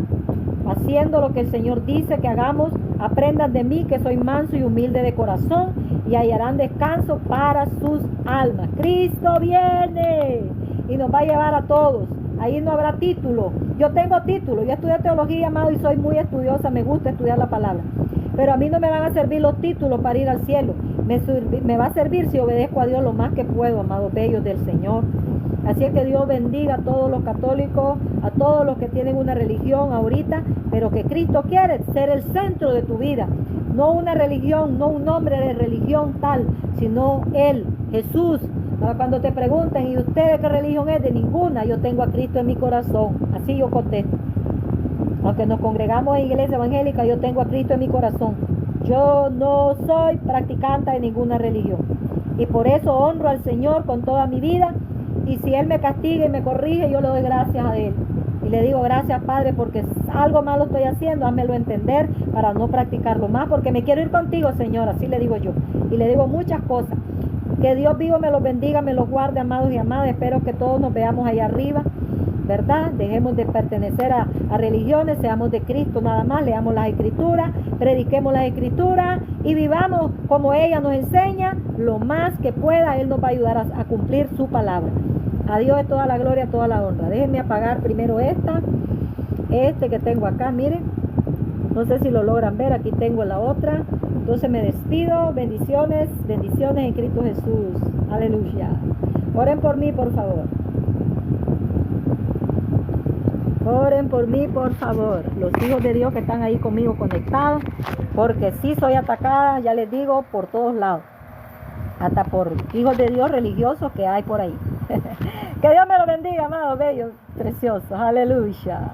haciendo lo que el Señor dice que hagamos. Aprendan de mí que soy manso y humilde de corazón y hallarán descanso para sus almas. Cristo viene y nos va a llevar a todos. Ahí no habrá título. Yo tengo título, yo estudié teología, amado, y soy muy estudiosa, me gusta estudiar la palabra. Pero a mí no me van a servir los títulos para ir al cielo. Me va a servir si obedezco a Dios lo más que puedo, amados bellos del Señor. Así es que Dios bendiga a todos los católicos, a todos los que tienen una religión ahorita, pero que Cristo quiere ser el centro de tu vida. No una religión, no un nombre de religión tal, sino Él, Jesús. Ahora cuando te pregunten, ¿y usted de qué religión es? De ninguna, yo tengo a Cristo en mi corazón. Así yo contesto. Aunque nos congregamos en iglesia evangélica, yo tengo a Cristo en mi corazón. Yo no soy practicante de ninguna religión. Y por eso honro al Señor con toda mi vida. Y si Él me castiga y me corrige, yo le doy gracias a Él. Y le digo, gracias, Padre, porque algo malo estoy haciendo, házmelo entender para no practicarlo más, porque me quiero ir contigo, Señor, así le digo yo. Y le digo muchas cosas. Que Dios vivo me los bendiga, me los guarde, amados y amadas. Espero que todos nos veamos allá arriba, ¿verdad? Dejemos de pertenecer a religiones, seamos de Cristo nada más, leamos las Escrituras, prediquemos las Escrituras y vivamos como ella nos enseña, lo más que pueda. Él nos va a ayudar a cumplir su palabra. A Dios es toda la gloria, toda la honra. Déjenme apagar primero este que tengo acá, miren. No sé si lo logran ver, aquí tengo la otra. Entonces me despido, bendiciones, bendiciones en Cristo Jesús. Aleluya. Oren por mí, por favor. Oren por mí, por favor. Los hijos de Dios que están ahí conmigo conectados. Porque sí soy atacada, ya les digo, por todos lados. hasta por hijos de Dios religiosos que hay por ahí. Que Dios me lo bendiga, amados bellos, preciosos. Aleluya.